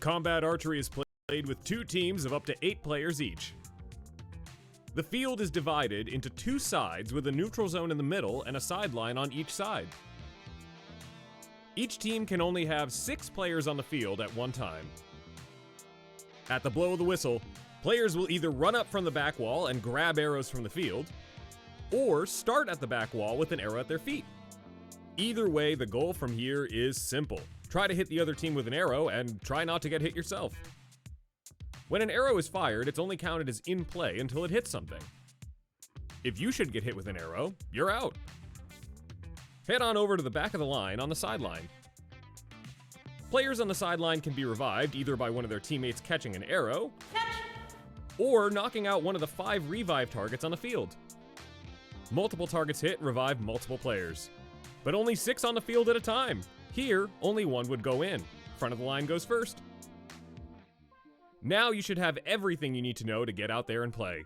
Combat archery is played with 2 teams of up to 8 players each. The field is divided into 2 sides with a neutral zone in the middle and a sideline on each side. Each team can only have 6 players on the field at one time. At the blow of the whistle, players will either run up from the back wall and grab arrows from the field, or start at the back wall with an arrow at their feet. Either way, the goal from here is simple. Try to hit the other team with an arrow and try not to get hit yourself. When an arrow is fired, it's only counted as in play until it hits something. If you should get hit with an arrow, you're out. Head on over to the back of the line on the sideline. Players on the sideline can be revived either by one of their teammates catching an arrow, or knocking out one of the 5 revive targets on the field. Multiple targets hit revive multiple players, but only 6 on the field at a time. Here, only 1 would go in. Front of the line goes first. Now you should have everything you need to know to get out there and play.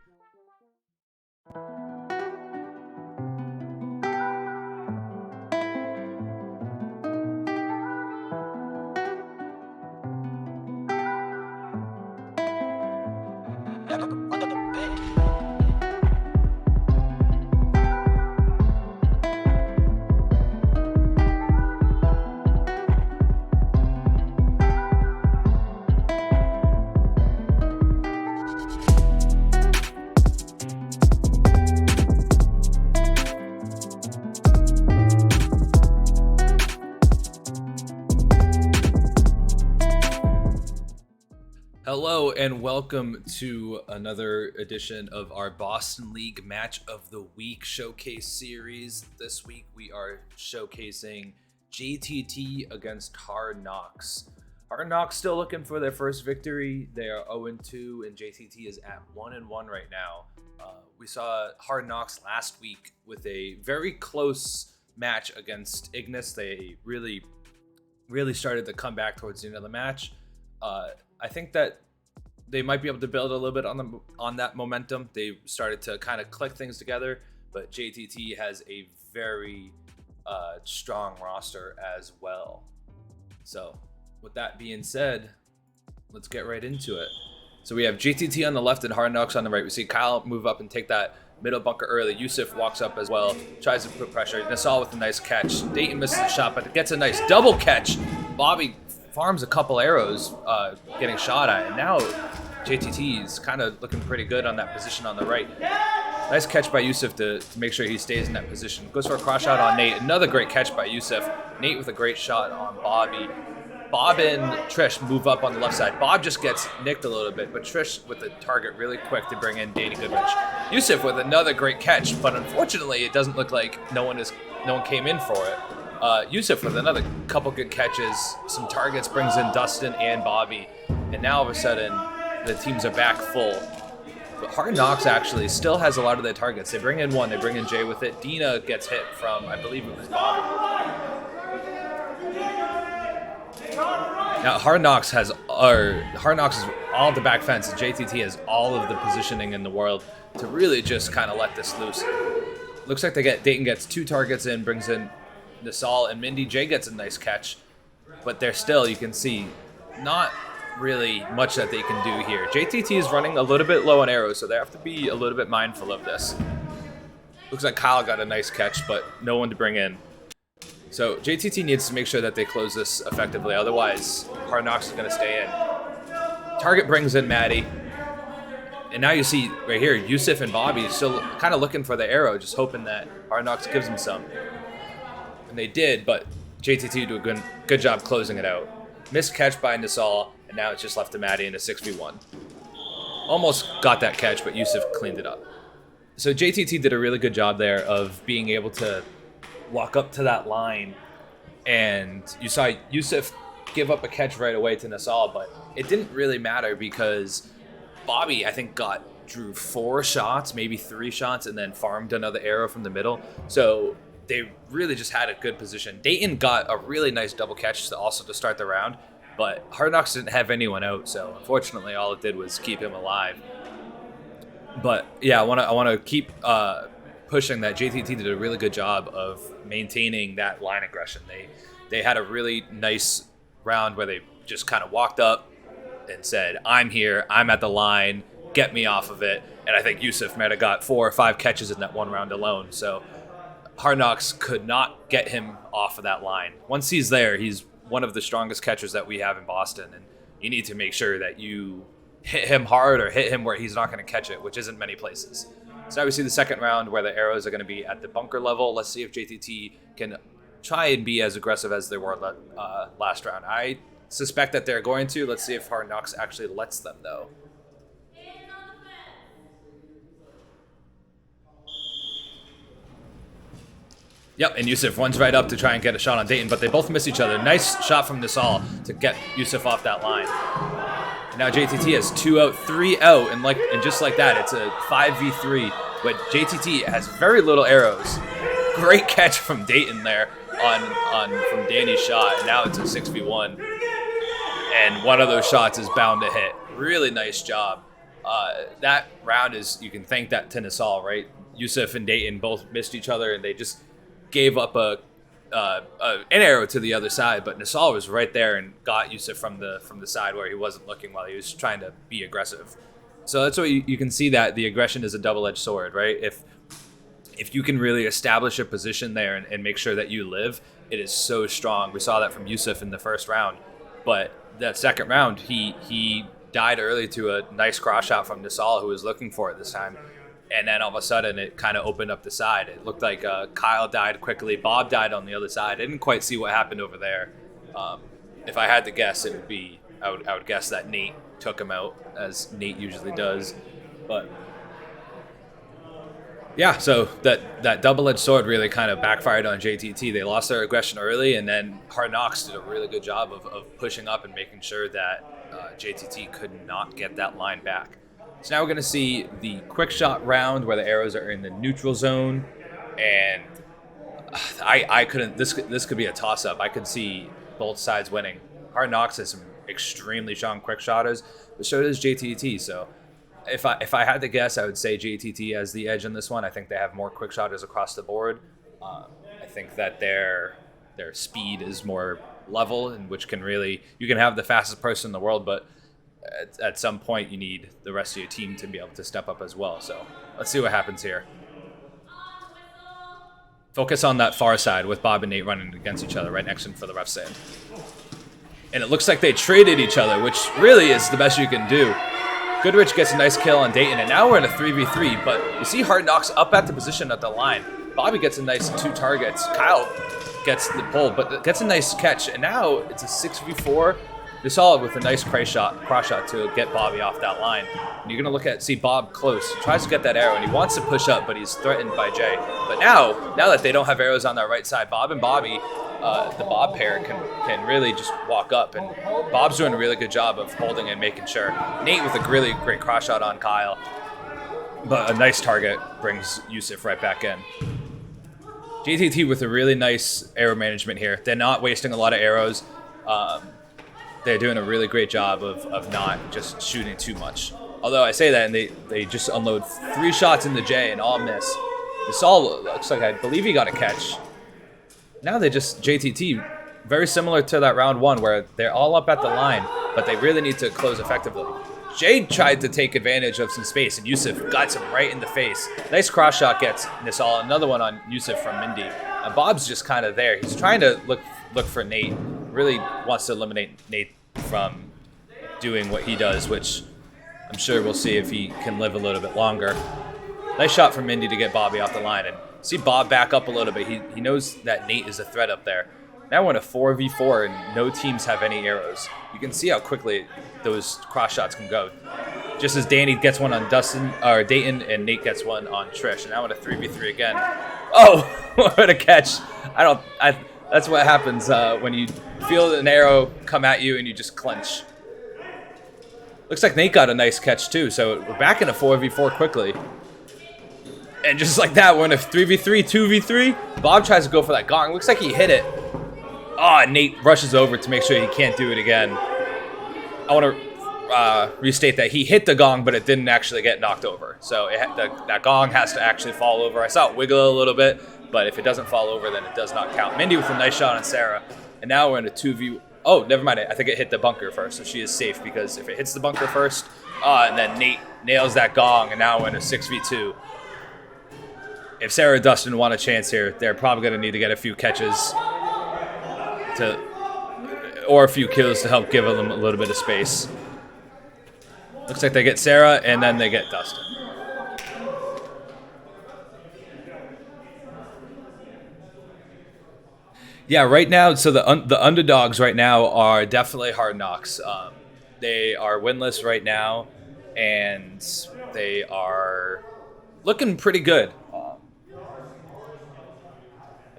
Hello and welcome to another edition of our Boston League Match of the Week Showcase Series. This week we are showcasing JTT against Hard Nocks. Hard Nocks still looking for their first victory. They are 0-2 and JTT is at 1-1 right now. We saw Hard Nocks last week with a very close match against Ignis. They really started to come back towards the end of the match. I think that they might be able to build a little bit on that momentum. They started to kind of click things together, but JTT has a very strong roster as well. So with that being said, let's get right into it. So we have JTT on the left and Hard Nocks on the right. We see Kyle move up and take that middle bunker early. Yusuf walks up as well, tries to put pressure. Nassau with a nice catch. Dayton misses the shot, but gets a nice double catch. Bobby farms a couple arrows getting shot at, and now JTT is kind of looking pretty good on that position on the right. Nice catch by Yusuf to make sure he stays in that position. Goes for a cross shot on Nate. Another great catch by Yusuf. Nate with a great shot on Bobby. Bob and Trish move up on the left side. Bob just gets nicked a little bit, but Trish with the target really quick to bring in Danny Goodrich. Yusuf with another great catch, but unfortunately it doesn't look like no one came in for it. Yusuf with another couple good catches, some targets, brings in Dustin and Bobby, and now all of a sudden the teams are back full. But Hard Nocks actually still has a lot of their targets. They bring in one, they bring in Jay with it. Dina gets hit from, I believe it was Bobby. Now Hard Nocks is all at the back fence, and JTT has all of the positioning in the world to really just kind of let this loose. Looks like Dayton gets 2 targets in, brings in Nassau and Mindy. Jay gets a nice catch, but they're still, you can see, not really much that they can do here. JTT is running a little bit low on arrows, so they have to be a little bit mindful of this. Looks like Kyle got a nice catch, but no one to bring in. So JTT needs to make sure that they close this effectively, otherwise Hard Nocks is going to stay in. Target brings in Maddie. And now you see right here, Yusuf and Bobby still kind of looking for the arrow, just hoping that Hard Nocks gives them some. And they did, but JTT do a good job closing it out. Missed catch by Nassau, and now it's just left to Maddie in a 6v1. Almost got that catch, but Yusuf cleaned it up. So JTT did a really good job there of being able to walk up to that line, and you saw Yusuf give up a catch right away to Nassau, but it didn't really matter because Bobby, I think, drew 4 shots, maybe 3 shots, and then farmed another arrow from the middle. So they really just had a good position. Dayton got a really nice double catch to start the round, but Hard Nocks didn't have anyone out, so unfortunately all it did was keep him alive. But yeah, I want to keep pushing that JTT did a really good job of maintaining that line aggression. They had a really nice round where they just kind of walked up, and said, I'm here, I'm at the line, get me off of it. And I think Yusuf might have got 4 or 5 catches in that one round alone. So Hard Knocks could not get him off of that line. Once he's there, he's one of the strongest catchers that we have in Boston. And you need to make sure that you hit him hard or hit him where he's not going to catch it, which isn't many places. So now we see the second round where the arrows are going to be at the bunker level. Let's see if JTT can try and be as aggressive as they were last round. I suspect that they're going to. Let's see if Hard Knocks actually lets them, though. Yep, and Yusuf runs right up to try and get a shot on Dayton, but they both miss each other. Nice shot from Nassal to get Yusuf off that line. And now JTT has 2 out, 3 out, and just like that, it's a 5v3. But JTT has very little arrows. Great catch from Dayton there from Danny's shot, and now it's a 6v1. And one of those shots is bound to hit. Really nice job. That round is, you can thank that to Nassal, right? Yusuf and Dayton both missed each other, and they just gave up an arrow to the other side, but Nassal was right there and got Yusuf from the side where he wasn't looking while he was trying to be aggressive. So that's what you can see, that the aggression is a double-edged sword, right? If you can really establish a position there and make sure that you live, it is so strong. We saw that from Yusuf in the first round, but that second round, he died early to a nice cross shot from Nassal, who was looking for it this time. And then all of a sudden, it kind of opened up the side. It looked like Kyle died quickly. Bob died on the other side. I didn't quite see what happened over there. If I had to guess, it would be, I would guess that Nate took him out, as Nate usually does. But yeah, so that double-edged sword really kind of backfired on JTT. They lost their aggression early, and then Hard Knocks did a really good job of pushing up and making sure that JTT could not get that line back. So now we're going to see the quick shot round where the arrows are in the neutral zone, and I couldn't. This could be a toss-up. I could see both sides winning. Hard Knocks has some extremely strong quick shotters, but so does JTT. So if I had to guess, I would say JTT has the edge in this one. I think they have more quick shotters across the board. I think that their speed is more level, in which you can have the fastest person in the world, but at some point you need the rest of your team to be able to step up as well. So let's see what happens here. Focus on that far side with Bob and Nate running against each other right next to him for the ref stand. And it looks like they traded each other, which really is the best you can do. Goodrich gets a nice kill on Dayton, and now we're in a 3v3, but you see Hard Knocks up at the position at the line. Bobby gets a nice 2 targets. Kyle gets the pull, but gets a nice catch, and now it's a 6v4. They saw it with a nice cross shot to get Bobby off that line. And you're going to see Bob close. He tries to get that arrow, and he wants to push up, but he's threatened by Jay. But now that they don't have arrows on that right side, Bob and Bobby, the Bob pair, can really just walk up. And Bob's doing a really good job of holding and making sure. Nate with a really great cross shot on Kyle. But a nice target brings Yusuf right back in. JTT with a really nice arrow management here. They're not wasting a lot of arrows. They're doing a really great job of not just shooting too much. Although I say that, and they just unload 3 shots in the J and all miss. This all looks like, I believe he got a catch. Now they just, JTT, very similar to that round 1 where they're all up at the line, but they really need to close effectively. Jay tried to take advantage of some space, and Yusuf got him right in the face. Nice cross shot gets Nassal, another one on Yusuf from Mindy. And Bob's just kind of there. He's trying to look for Nate. Really wants to eliminate Nate from doing what he does, which I'm sure we'll see if he can live a little bit longer. Nice shot from Mindy to get Bobby off the line, and see Bob back up a little bit. He knows that Nate is a threat up there. Now we're in a 4v4, and no teams have any arrows. You can see how quickly those cross shots can go. Just as Danny gets one on Dayton, and Nate gets one on Trish, and now we're in a 3v3 again. Oh, what a catch! That's what happens when you feel an arrow come at you and you just clench. Looks like Nate got a nice catch too, so we're back in a 4v4 quickly. And just like that, we're in a 3v3, 2v3. Bob tries to go for that gong. Looks like he hit it. Oh, and Nate rushes over to make sure he can't do it again. I want to restate that he hit the gong, but it didn't actually get knocked over. So that gong has to actually fall over. I saw it wiggle a little bit, but if it doesn't fall over, then it does not count. Mindy with a nice shot on Sarah. And now we're in a 2v Oh, never mind. I think it hit the bunker first, so she is safe because if it hits the bunker first, and then Nate nails that gong, and now we're in a 6v2. If Sarah and Dustin want a chance here, they're probably going to need to get a few catches or a few kills to help give them a little bit of space. Looks like they get Sarah, and then they get Dustin. Yeah, right now, so the underdogs right now are definitely Hard Knocks. They are winless right now, and they are looking pretty good. I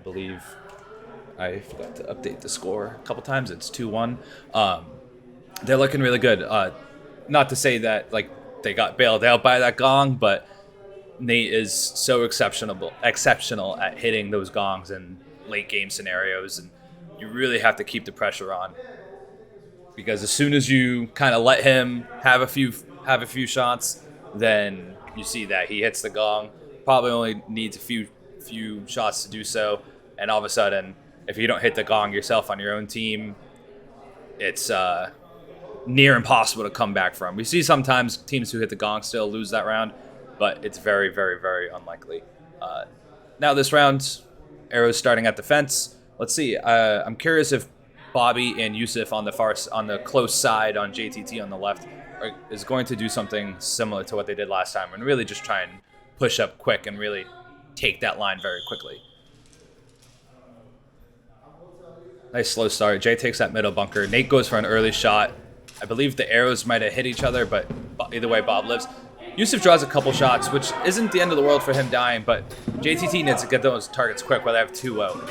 believe I forgot to update the score a couple times. It's 2-1. They're looking really good. Not to say that like they got bailed out by that gong, but Nate is so exceptional at hitting those gongs in late game scenarios, and you really have to keep the pressure on, because as soon as you kind of let him have a few shots, then you see that he hits the gong. Probably only needs a few shots to do so, and all of a sudden, if you don't hit the gong yourself on your own team, it's near impossible to come back from. We see sometimes teams who hit the gong still lose that round, but it's very, very, very unlikely. Now this round, arrows starting at the fence. Let's see. I'm curious if Bobby and Yusuf on the close side on JTT on the left is going to do something similar to what they did last time and really just try and push up quick and really take that line very quickly. Nice slow start. Jay takes that middle bunker. Nate goes for an early shot. I believe the arrows might have hit each other, but either way, Bob lives. Yusuf draws a couple shots, which isn't the end of the world for him dying, but JTT needs to get those targets quick while they have 2 out.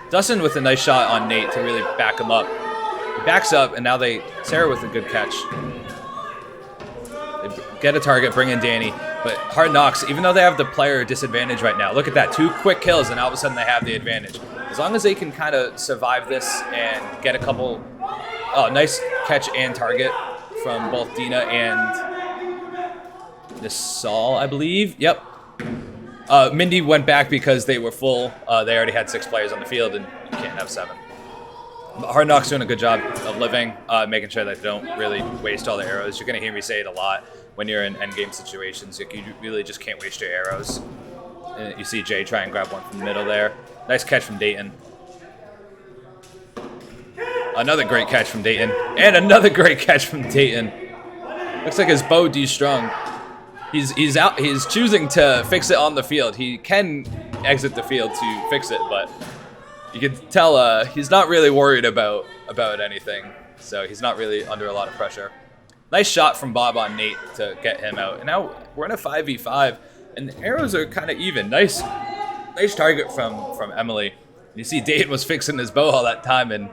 Dustin with a nice shot on Nate to really back him up. He backs up, and now Sarah with a good catch. They get a target, bring in Danny, but Hard Knocks, even though they have the player disadvantage right now, look at that, 2 quick kills, and all of a sudden they have the advantage. As long as they can kind of survive this and get a couple, nice catch and target from both Dina and Nisal, I believe. Yep. Mindy went back because they were full. They already had 6 players on the field, and you can't have 7. But Hard Knocks doing a good job of living, making sure that they don't really waste all the arrows. You're going to hear me say it a lot when you're in endgame situations. Like, you really just can't waste your arrows. And you see Jay try and grab one from the middle there. Nice catch from Dayton. Another great catch from Dayton. And another great catch from Dayton. Looks like his bow de-strung. He's out. He's choosing to fix it on the field. He can exit the field to fix it, but you can tell he's not really worried about anything. So he's not really under a lot of pressure. Nice shot from Bob on Nate to get him out. And now we're in a 5v5, and the arrows are kind of even. Nice target from Emily. You see Dayton was fixing his bow all that time and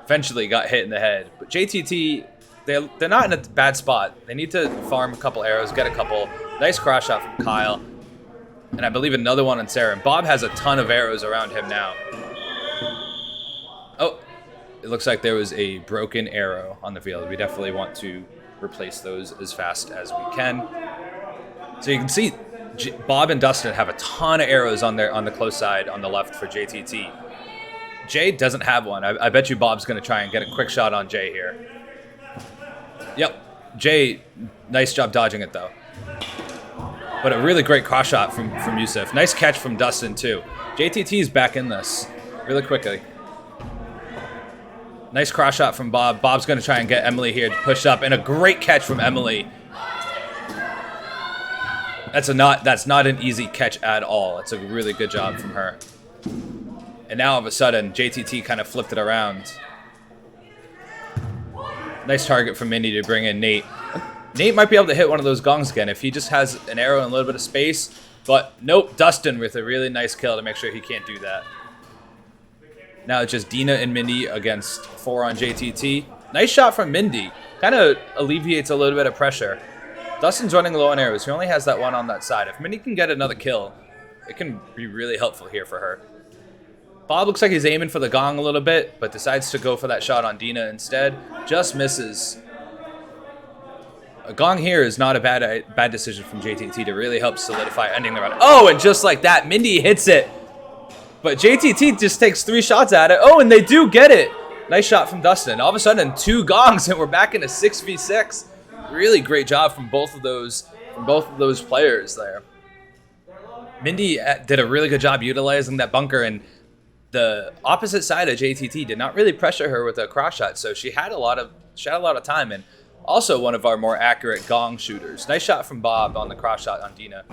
eventually got hit in the head. But JTT, they're not in a bad spot. They need to farm a couple arrows, get a couple. Nice cross shot from Kyle. And I believe another one on Sarah. And Bob has a ton of arrows around him now. Oh, it looks like there was a broken arrow on the field. We definitely want to replace those as fast as we can. So you can see Bob and Dustin have a ton of arrows on the close side on the left for JTT. Jay doesn't have one. I bet you Bob's going to try and get a quick shot on Jay here. Yep. Jay, nice job dodging it, though. But a really great cross shot from Yusuf. Nice catch from Dustin, too. JTT's back in this really quickly. Nice cross shot from Bob. Bob's going to try and get Emily here to push up. And a great catch from Emily. That's not an easy catch at all. It's a really good job from her. And now all of a sudden, JTT kind of flipped it around. Nice target from Mindy to bring in Nate. Nate might be able to hit one of those gongs again if he just has an arrow and a little bit of space. But nope, Dustin with a really nice kill to make sure he can't do that. Now it's just Dina and Mindy against 4 on JTT. Nice shot from Mindy. Kind of alleviates a little bit of pressure. Dustin's running low on arrows. He only has that one on that side. If Mindy can get another kill, it can be really helpful here for her. Bob looks like he's aiming for the gong a little bit, but decides to go for that shot on Dina instead. Just misses. A gong here is not a bad decision from JTT to really help solidify ending the round. Oh, and just like that, Mindy hits it. But JTT just takes 3 shots at it. Oh, and they do get it. Nice shot from Dustin. All of a sudden, 2 gongs, and we're back into 6v6. Really great job from both of those players there. Mindy did a really good job utilizing that bunker, and the opposite side of JTT did not really pressure her with a cross shot, so she had a lot of time, and also one of our more accurate gong shooters. Nice shot from Bob on the cross shot on Dina.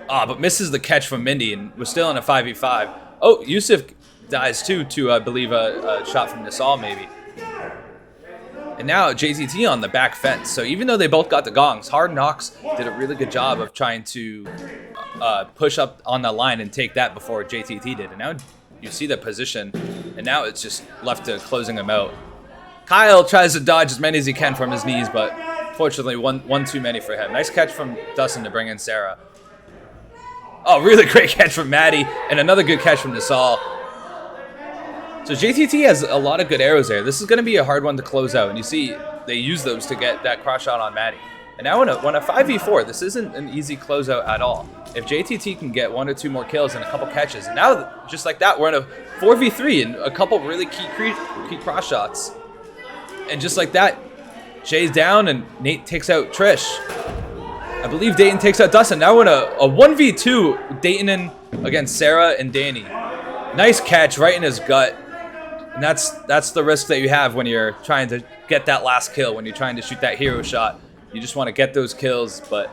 But misses the catch from Mindy and was still in a 5v5. Oh, Yusuf dies too to, I believe, a shot from Nasal maybe. And now JTT on the back fence. So even though they both got the gongs, Hard Nocks did a really good job of trying to push up on the line and take that before JTT did. And now you see the position, and now it's just left to closing him out. Kyle tries to dodge as many as he can from his knees, but fortunately one too many for him. Nice catch from Dustin to bring in Sarah. Oh, really great catch from Maddie, and another good catch from Nasal. So JTT has a lot of good arrows there. This is going to be a hard one to close out, and you see they use those to get that cross shot on Maddie. And now when a 5v4, this isn't an easy closeout at all. If JTT can get 1 or 2 more kills and a couple catches, and now just like that, we're in a 4v3 and a couple really key cross shots. And just like that, Jay's down and Nate takes out Trish. I believe Dayton takes out Dustin. Now we're in a 1v2, Dayton in against Sarah and Danny. Nice catch right in his gut. And that's the risk that you have when you're trying to get that last kill, when you're trying to shoot that hero shot. You just want to get those kills, but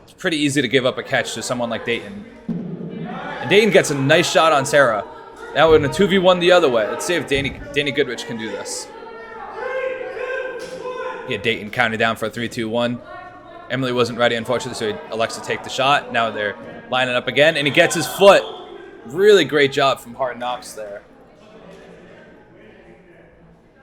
it's pretty easy to give up a catch to someone like Dayton. And Dayton gets a nice shot on Sarah. Now we're in a 2v1 the other way. Let's see if Danny Goodrich can do this. Get Dayton counted down for a 3-2-1. Emily wasn't ready, unfortunately, so he elects to take the shot. Now they're lining up again, and he gets his foot. Really great job from Hard Knocks there.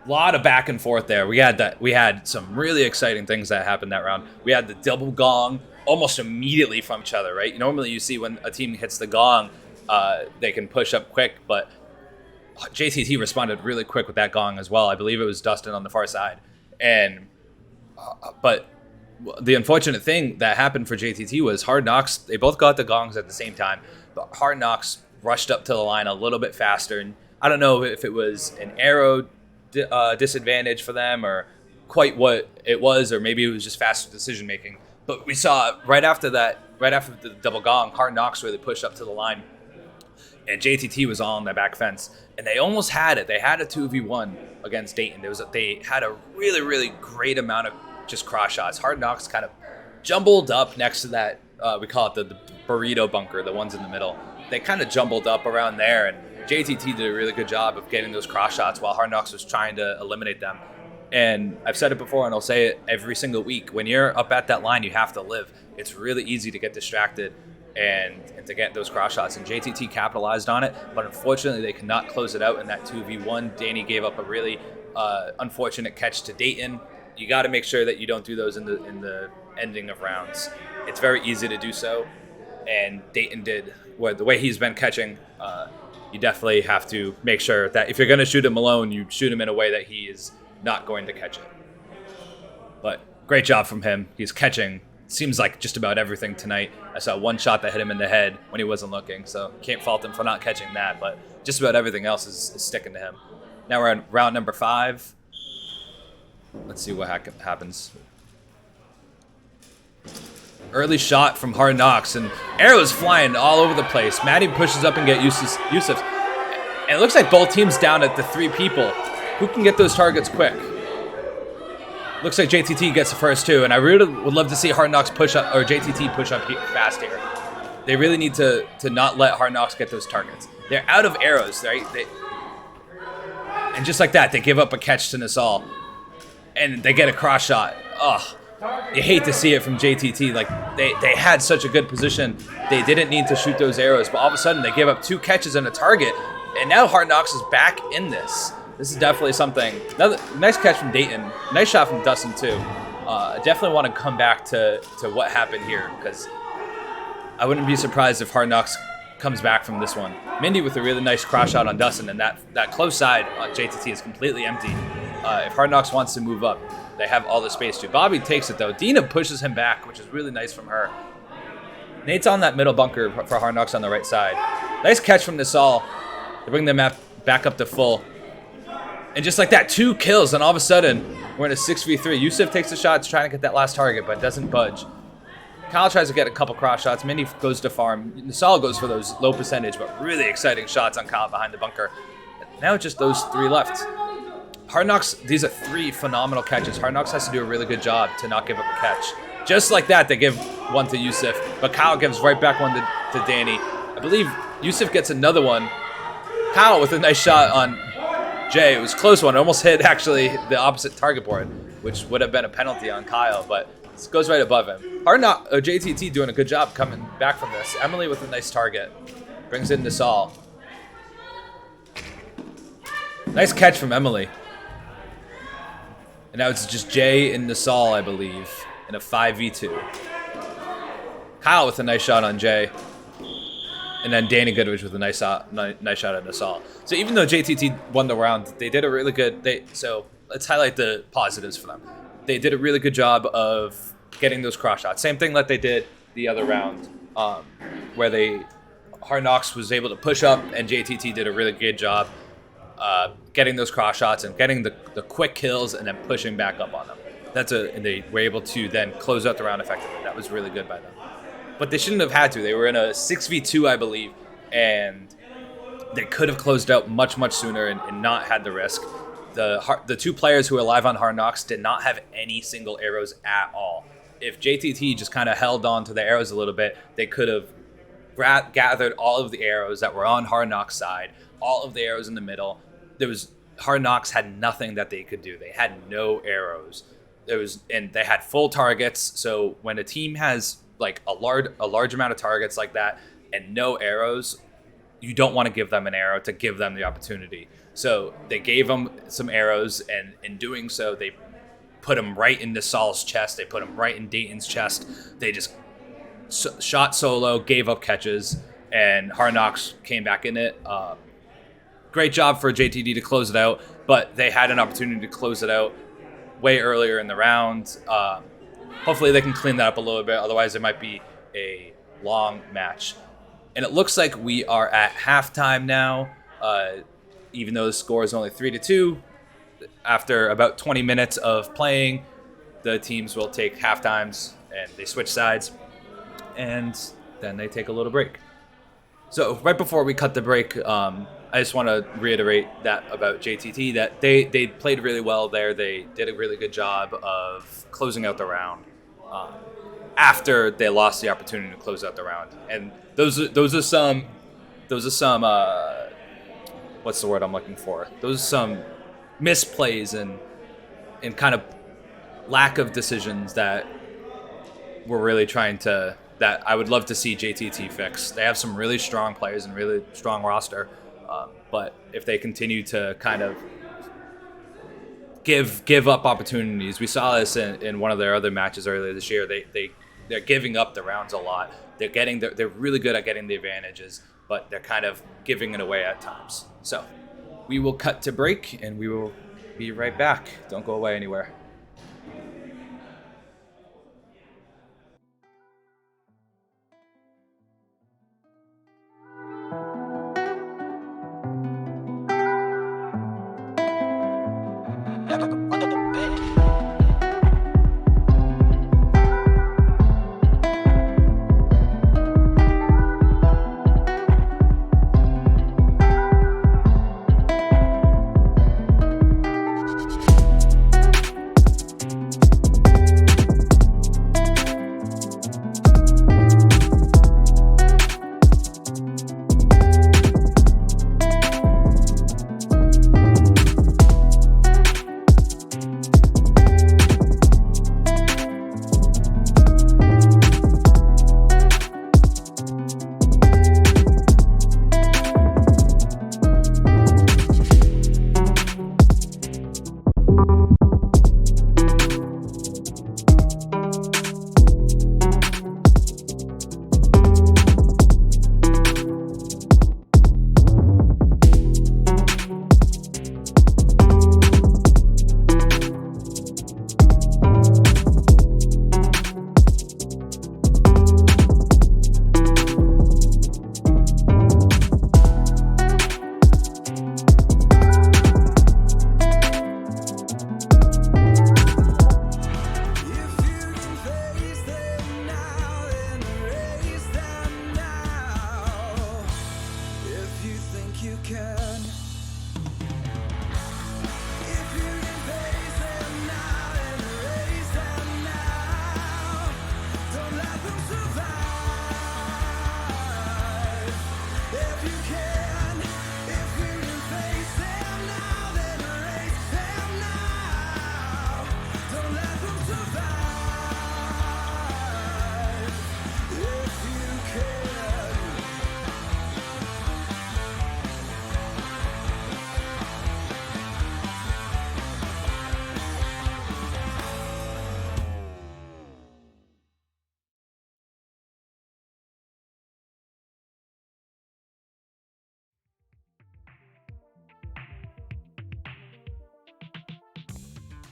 A lot of back and forth there. We had some really exciting things that happened that round. We had the double gong almost immediately from each other, right? Normally you see when a team hits the gong, they can push up quick, but JTT responded really quick with that gong as well. I believe it was Dustin on the far side. But the unfortunate thing that happened for JTT was Hard Knocks, they both got the gongs at the same time, but Hard Knocks rushed up to the line a little bit faster. And I don't know if it was an arrow disadvantage for them or quite what it was, or maybe it was just faster decision making. But we saw right after the double gong, Hard Knocks really pushed up to the line, and JTT was all on that back fence, and they almost had it. They had a 2v1 against Dayton. They had a really, really great amount of just cross shots. Hard Knocks kind of jumbled up next to that, we call it the burrito bunker, the ones in the middle. They kind of jumbled up around there, and JTT did a really good job of getting those cross shots while Hard Knocks was trying to eliminate them. And I've said it before, and I'll say it every single week. When you're up at that line, you have to live. It's really easy to get distracted and to get those cross shots. And JTT capitalized on it, but unfortunately they could not close it out in that 2v1. Danny gave up a really unfortunate catch to Dayton. You got to make sure that you don't do those in the ending of rounds. It's very easy to do so, and Dayton did. The way he's been catching, you definitely have to make sure that if you're going to shoot him alone, you shoot him in a way that he is not going to catch it. But great job from him. He's catching, seems like, just about everything tonight. I saw one shot that hit him in the head when he wasn't looking, so can't fault him for not catching that, but just about everything else is sticking to him. Now we're on round number 5. Let's see what happens. Early shot from Hard Knocks, and arrows flying all over the place. Maddie pushes up and get Yusuf. And it looks like both teams down at the 3 people. Who can get those targets quick? Looks like JTT gets the first 2, and I really would love to see Hard Knocks push up, or JTT push up fast here. They really need to not let Hard Knocks get those targets. They're out of arrows, right? And just like that, they give up a catch to Nasal. And they get a cross shot. Ugh. You hate to see it from JTT. Like, they had such a good position. They didn't need to shoot those arrows, but all of a sudden they give up 2 catches and a target, and now Hard Knocks is back in this. This is definitely something. Another nice catch from Dayton. Nice shot from Dustin too. I definitely want to come back to what happened here, because I wouldn't be surprised if Hard Knocks comes back from this one. Mindy with a really nice cross shot on Dustin, and that close side on JTT is completely empty. If Hard Knocks wants to move up, they have all the space to. Bobby takes it though. Dina pushes him back, which is really nice from her. Nate's on that middle bunker for Hard Knocks on the right side. Nice catch from Nasal to bring them back up to full. And just like that, 2 kills, and all of a sudden, we're in a 6v3. Yusuf takes the shots, trying to get that last target, but doesn't budge. Kyle tries to get a couple cross shots. Mindy goes to farm. Nasal goes for those low percentage, but really exciting shots on Kyle behind the bunker. Now it's just those 3 left. Hard Knocks, these are 3 phenomenal catches. Hard Knocks has to do a really good job to not give up a catch. Just like that, they give one to Yusuf, but Kyle gives right back one to Danny. I believe Yusuf gets another one. Kyle with a nice shot on Jay. It was a close one. It almost hit actually the opposite target board, which would have been a penalty on Kyle, but it goes right above him. JTT doing a good job coming back from this. Emily with a nice target. Brings in Nasal. Nice catch from Emily. And now it's just Jay and Nasal, I believe, in a 5v2. Kyle with a nice shot on Jay. And then Danny Goodrich with a nice shot at Nasal. So even though JTT won the round, they did a really good... So let's highlight the positives for them. They did a really good job of getting those cross shots. Same thing that they did the other round, where Hard Knocks was able to push up, and JTT did a really good job getting those cross shots and getting the quick kills and then pushing back up on them. And they were able to then close out the round effectively. That was really good by them. But they shouldn't have had to. They were in a 6v2, I believe, and they could have closed out much, much sooner and not had the risk. The 2 players who are live on Hard Knocks did not have any single arrows at all. If JTT just kind of held on to the arrows a little bit, they could have gathered all of the arrows that were on Hard Knocks' side, all of the arrows in the middle. Hard Knocks had nothing that they could do. They had no arrows. And they had full targets. So when a team has like a large amount of targets like that and no arrows, you don't want to give them an arrow to give them the opportunity. So they gave them some arrows, and in doing so, they put them right into Saul's chest. They put them right in Dayton's chest. They just shot solo, gave up catches, and Hard Knocks came back in it. Great job for JTT to close it out, but they had an opportunity to close it out way earlier in the round. Hopefully they can clean that up a little bit. Otherwise, it might be a long match. And it looks like we are at halftime now, even though the score is only 3-2. After about 20 minutes of playing, the teams will take half times and they switch sides, and then they take a little break. So right before we cut the break, I just want to reiterate that about JTT, that they played really well there. They did a really good job of closing out the round after they lost the opportunity to close out the round. And those are some what's the word I'm looking for? Those are some misplays and kind of lack of decisions that we're really that I would love to see JTT fix. They have some really strong players and really strong roster, but if they continue to kind of give up opportunities, we saw this in one of their other matches earlier this year. They're giving up the rounds a lot. They're really good at getting the advantages, but they're kind of giving it away at times. So we will cut to break and we will be right back. Don't go away anywhere.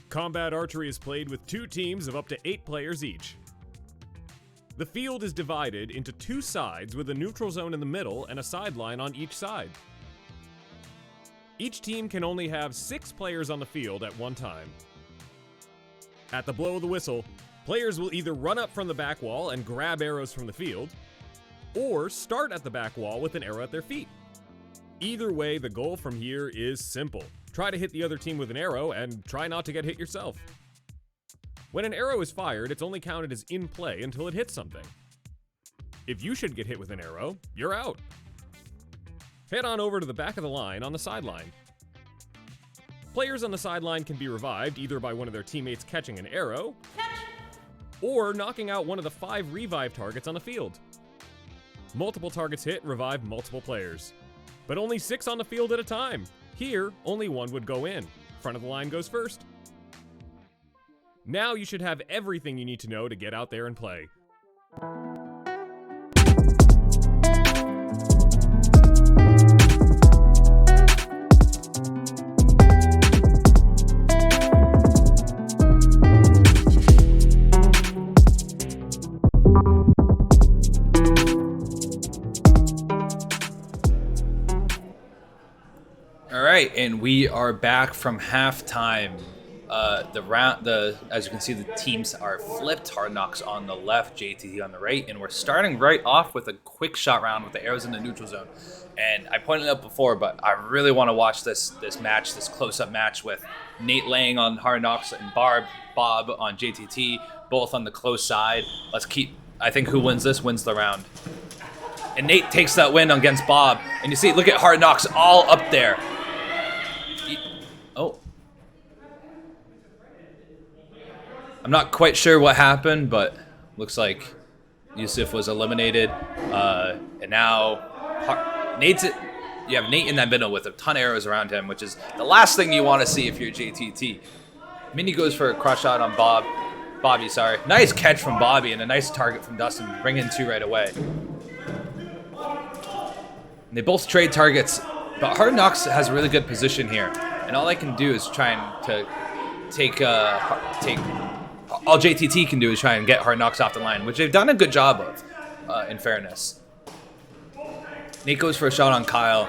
Combat archery is played with 2 teams of up to 8 players each. The field is divided into 2 sides with a neutral zone in the middle and a sideline on each side. Each team can only have 6 players on the field at one time. At the blow of the whistle, players will either run up from the back wall and grab arrows from the field, or start at the back wall with an arrow at their feet. Either way, the goal from here is simple. Try to hit the other team with an arrow and try not to get hit yourself. When an arrow is fired, it's only counted as in play until it hits something. If you should get hit with an arrow, you're out. Head on over to the back of the line on the sideline. Players on the sideline can be revived either by one of their teammates catching an arrow, or knocking out one of the 5 revive targets on the field. Multiple targets hit revive multiple players, but only 6 on the field at a time. Here, only 1 would go in. Front of the line goes first. Now you should have everything you need to know to get out there and play. All right, and we are back from halftime. As you can see, the teams are flipped. Hard Knocks on the left, JTT on the right, and we're starting right off with a quick shot round with the arrows in the neutral zone. And I pointed out before, but I really want to watch this match, this close-up match with Nate laying on Hard Knocks and Bob on JTT, both on the close side. I think who wins this wins the round. And Nate takes that win against Bob, and you see, look at Hard Knocks all up there. Oh. I'm not quite sure what happened, but looks like Yusuf was eliminated. And now you have Nate in that middle with a ton of arrows around him, which is the last thing you want to see if you're JTT. Mini goes for a cross shot on Bobby, sorry. Nice catch from Bobby and a nice target from Dustin, bring in 2 right away. And they both trade targets, but Hard Knocks has a really good position here. And all I can do is try to all JTT can do is try and get Hard Knocks off the line, which they've done a good job of, in fairness. Nate goes for a shot on Kyle.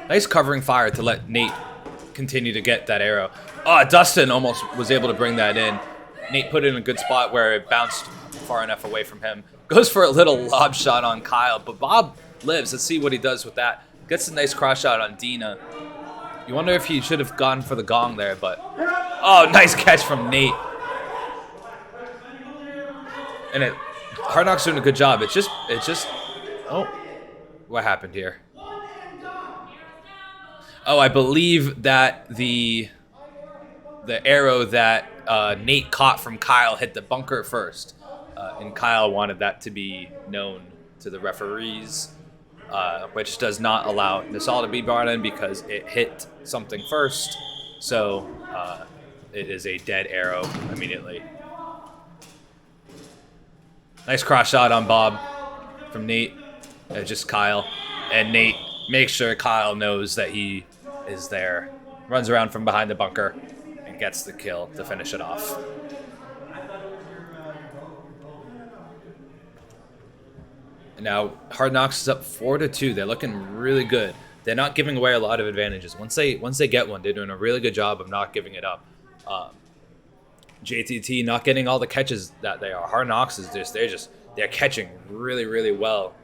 Nice covering fire to let Nate continue to get that arrow. Dustin almost was able to bring that in. Nate put it in a good spot where it bounced far enough away from him. Goes for a little lob shot on Kyle, but Bob lives. Let's see what he does with that. Gets a nice cross shot on Dina. You wonder if he should have gone for the gong there, but... Oh, nice catch from Nate. And Hard Knocks doing a good job. It's just... Oh, what happened here? Oh, I believe that the arrow that Nate caught from Kyle hit the bunker first. And Kyle wanted that to be known to the referees, which does not allow Nasal to be brought in because it hit something first. So it is a dead arrow immediately. Nice cross shot on Bob from Nate. Just Kyle. And Nate makes sure Kyle knows that he is there. Runs around from behind the bunker and gets the kill to finish it off. And now Hard Knocks is up 4-2. They're looking really good. They're not giving away a lot of advantages. Once they get one, they're doing a really good job of not giving it up. JTT not getting all the catches that they are. Hard Knocks is they're catching really, really well.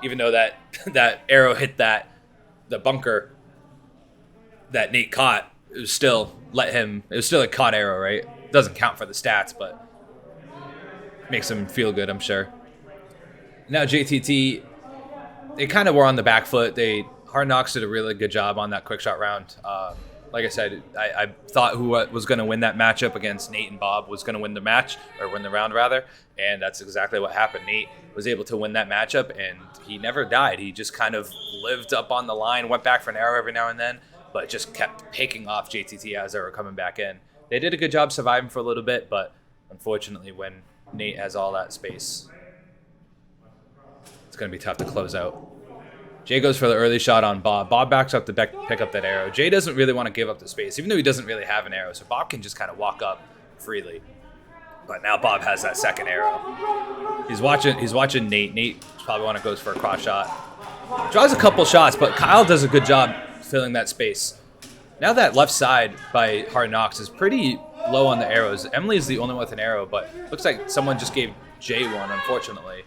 Even though that arrow hit the bunker that Nate caught, it was still a caught arrow, right? It doesn't count for the stats, but makes him feel good, I'm sure. Now JTT, they kind of were on the back foot. Hard Knocks did a really good job on that quick shot round. Like I said, I thought who was going to win that matchup against Nate and Bob was going to win the match, or win the round rather, and that's exactly what happened. Nate was able to win that matchup, and he never died. He just kind of lived up on the line, went back for an arrow every now and then, but just kept picking off JTT as they were coming back in. They did a good job surviving for a little bit, but unfortunately when Nate has all that space, it's going to be tough to close out. Jay goes for the early shot on Bob. Bob backs up to pick up that arrow. Jay doesn't really want to give up the space, even though he doesn't really have an arrow. So Bob can just kind of walk up freely. But now Bob has that second arrow. He's watching Nate. Nate probably want to goes for a cross shot. Draws a couple shots, but Kyle does a good job filling that space. Now that left side by Hard Knocks is pretty low on the arrows. Emily is the only one with an arrow, but looks like someone just gave Jay one, unfortunately.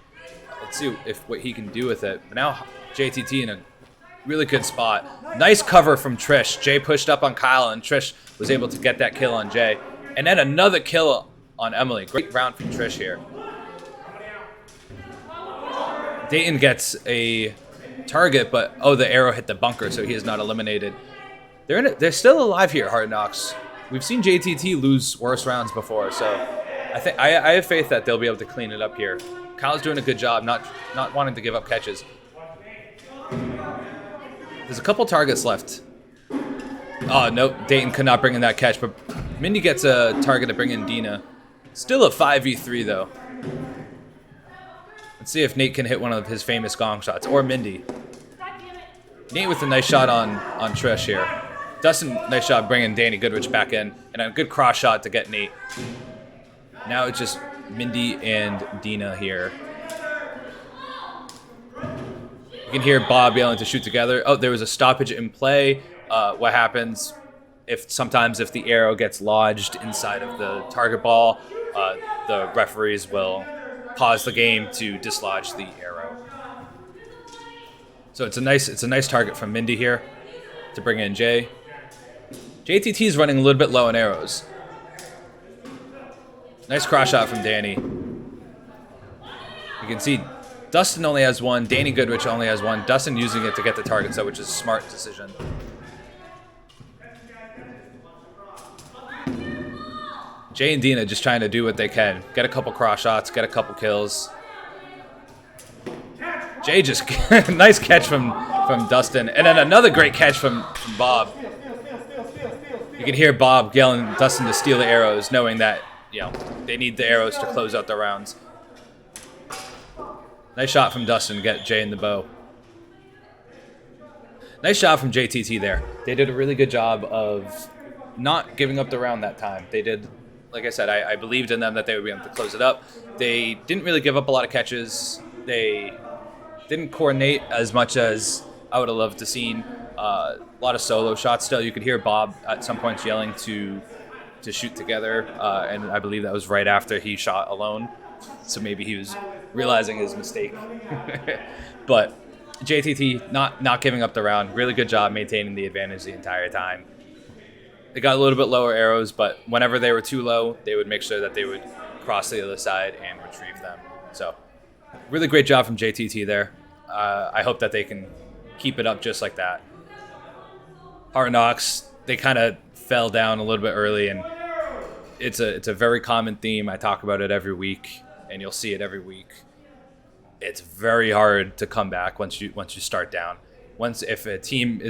Let's see what he can do with it. But now JTT in a really good spot. Nice cover from Trish. Jay pushed up on Kyle, and Trish was able to get that kill on Jay. And then another kill on Emily. Great round from Trish here. Dayton gets a target, but the arrow hit the bunker, so he is not eliminated. They're still alive here, Hard Knocks. We've seen JTT lose worse rounds before, so I have faith that they'll be able to clean it up here. Kyle's doing a good job, not wanting to give up catches. There's a couple targets left. Oh, nope. Dayton could not bring in that catch, but Mindy gets a target to bring in Dina. Still a 5v3, though. Let's see if Nate can hit one of his famous gong shots, or Mindy. Nate with a nice shot on Trish here. Dustin, nice shot bringing Danny Goodrich back in, and a good cross shot to get Nate. Now it's just Mindy and Dina here. You can hear Bob yelling to shoot together. Oh, there was a stoppage in play. What happens sometimes if the arrow gets lodged inside of the target ball, the referees will pause the game to dislodge the arrow. So it's a nice target from Mindy here to bring in Jay. JTT is running a little bit low on arrows. Nice cross shot from Danny. You can see Dustin only has one. Danny Goodrich only has one. Dustin using it to get the targets though, which is a smart decision. Jay and Dina just trying to do what they can. Get a couple cross shots, get a couple kills. Jay just nice catch from Dustin, and then another great catch from Bob. You can hear Bob yelling at Dustin to steal the arrows, knowing that they need the arrows to close out the rounds. Nice shot from Dustin to get Jay in the bow. Nice shot from JTT there. They did a really good job of not giving up the round that time. They did, like I said, I believed in them that they would be able to close it up. They didn't really give up a lot of catches. They didn't coordinate as much as I would have loved to seen. A lot of solo shots still. You could hear Bob at some points yelling to shoot together, and I believe that was right after he shot alone. So maybe he was realizing his mistake. But JTT not giving up the round. Really good job maintaining the advantage the entire time. They got a little bit lower arrows, but whenever they were too low, they would make sure that they would cross the other side and retrieve them. So really great job from JTT there. I hope that they can keep it up just like that. Hard Knocks, they kind of fell down a little bit early, and it's a very common theme. I talk about it every week, and you'll see it every week. It's very hard to come back once you start down. If a team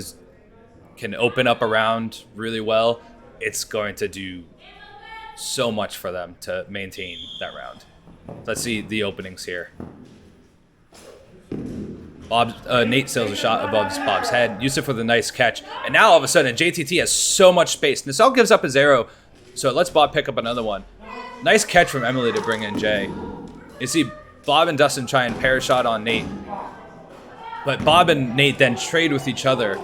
can open up a round really well, it's going to do so much for them to maintain that round. Let's see the openings here. Nate sails a shot above Bob's head. Yusuf with a nice catch. And now all of a sudden, JTT has so much space. Nasal gives up his arrow, so it lets Bob pick up another one. Nice catch from Emily to bring in Jay. You see Bob and Dustin try and pair shot on Nate. But Bob and Nate then trade with each other.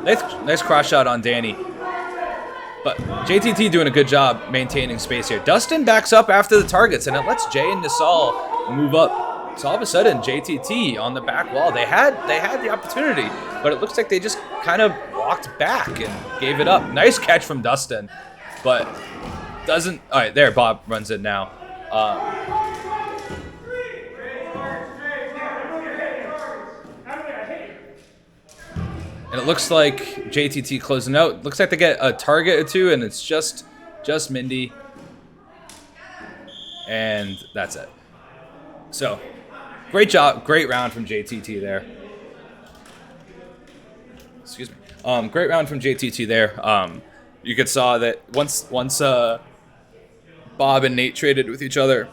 Nice cross shot on Danny. But JTT doing a good job maintaining space here. Dustin backs up after the targets, and it lets Jay and Nasal move up. So all of a sudden, JTT on the back wall, they had the opportunity, but it looks like they just kind of walked back and gave it up. Nice catch from Dustin, but doesn't. All right, there, Bob runs it now. And it looks like JTT closing out. Looks like they get a target or two, and it's just Mindy, and that's it. So. Great job, great round from JTT there. Excuse me. Great round from JTT there. You could saw that once Bob and Nate traded with each other,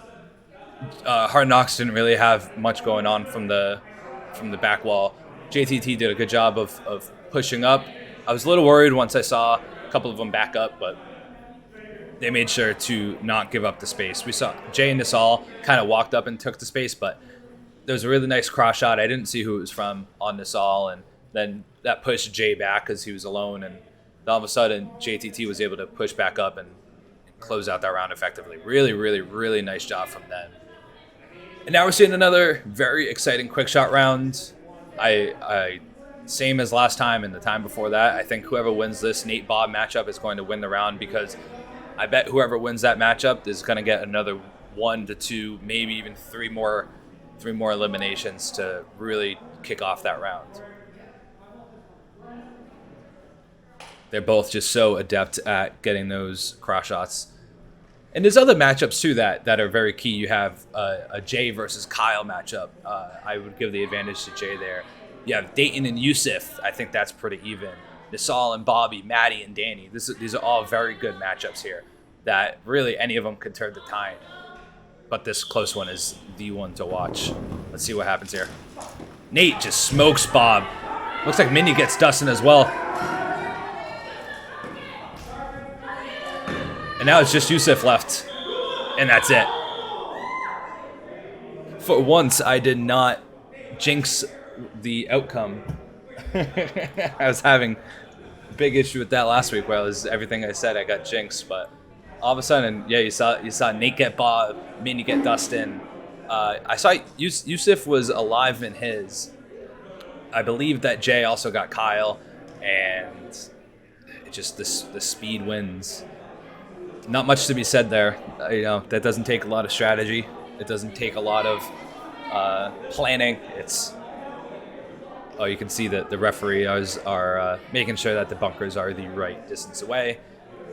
Hard Knocks didn't really have much going on from the back wall. JTT did a good job of pushing up. I was a little worried once I saw a couple of them back up, but they made sure to not give up the space. We saw Jay and Nasal kind of walked up and took the space, but there was a really nice cross shot. I didn't see who it was from on Nasal, and then that pushed Jay back because he was alone, and all of a sudden JTT was able to push back up and close out that round effectively. Really, really, really nice job from them. And now we're seeing another very exciting quick shot round. I same as last time and the time before that. I think whoever wins this Nate Bob matchup is going to win the round, because I bet whoever wins that matchup is going to get another 1 to 2, maybe even three more eliminations to really kick off that round. They're both just so adept at getting those cross shots. And there's other matchups too that are very key. You have a Jay versus Kyle matchup. I would give the advantage to Jay there. You have Dayton and Yusuf. I think that's pretty even. Nasal and Bobby, Maddie and Danny. These are all very good matchups here that really any of them could turn the tide. But this close one is the one to watch. Let's see what happens here. Nate just smokes Bob. Looks like Mindy gets Dustin as well. And now it's just Yusuf left. And that's it. For once, I did not jinx the outcome. I was having a big issue with that last week where everything I said I got jinxed, but all of a sudden, yeah, you saw Nate get Bob, Mindy get Dustin. I saw Yusuf was alive in his. I believe that Jay also got Kyle, and it just the speed wins. Not much to be said there. That doesn't take a lot of strategy. It doesn't take a lot of planning. You can see that the referee are making sure that the bunkers are the right distance away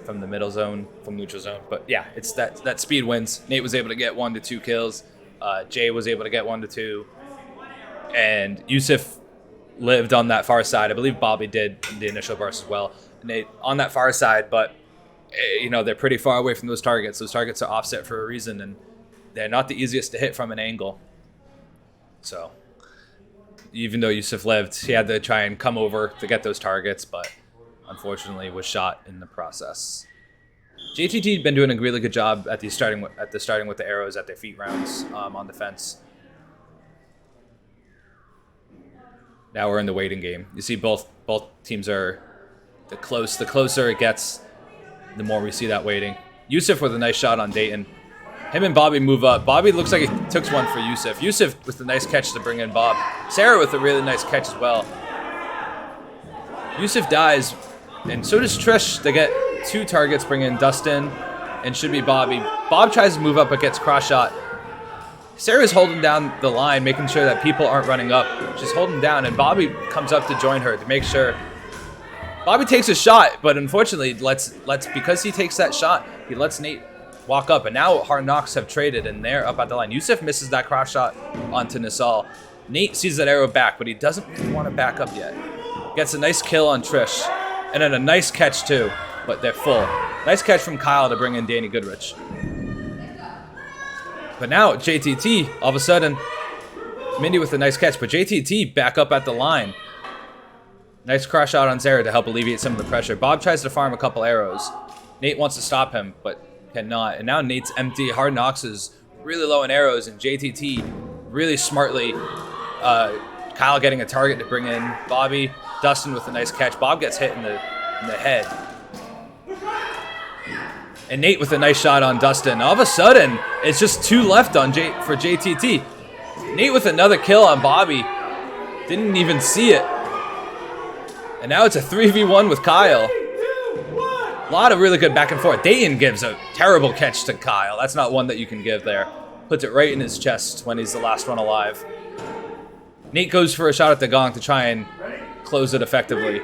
from the middle zone, from neutral zone. But yeah, it's that speed wins. Nate was able to get 1 to 2 kills. Jay was able to get 1 to 2. And Yusuf lived on that far side. I believe Bobby did in the initial burst as well. Nate on that far side, but they're pretty far away from those targets. Those targets are offset for a reason, and they're not the easiest to hit from an angle. So even though Yusuf lived, he had to try and come over to get those targets, but unfortunately was shot in the process. JTT had been doing a really good job at starting with the arrows at their feet rounds on the fence. Now we're in the waiting game. You see both teams are the closer it gets, the more we see that waiting. Yusuf with a nice shot on Dayton. Him and Bobby move up. Bobby looks like he took one for Yusuf. Yusuf with a nice catch to bring in Bob. Sarah with a really nice catch as well. Yusuf dies, and so does Trish. They get 2 targets, bring in Dustin, and should be Bobby. Bob tries to move up but gets cross shot. Sarah's holding down the line, making sure that people aren't running up. She's holding down, and Bobby comes up to join her to make sure. Bobby takes a shot, but unfortunately, because he takes that shot, he lets Nate walk up. And now Nocks have traded, and they're up at the line. Yusuf misses that cross shot onto Nasal. Nate sees that arrow back, but he doesn't really want to back up yet. Gets a nice kill on Trish, and then a nice catch too, but they're full. Nice catch from Kyle to bring in Danny Goodrich. But now JTT, all of a sudden, Mindy with a nice catch, but JTT back up at the line. Nice cross shot on Sarah to help alleviate some of the pressure. Bob tries to farm a couple arrows. Nate wants to stop him, but cannot. And now Nate's empty. Hard Knocks is really low in arrows, and JTT really smartly. Kyle getting a target to bring in Bobby. Dustin with a nice catch. Bob gets hit in the head. And Nate with a nice shot on Dustin. All of a sudden, it's just 2 left for JTT. Nate with another kill on Bobby. Didn't even see it. And now it's a 3v1 with Kyle. A lot of really good back and forth. Dayton gives a terrible catch to Kyle. That's not one that you can give there. Puts it right in his chest when he's the last one alive. Nate goes for a shot at the gong to try and close it effectively.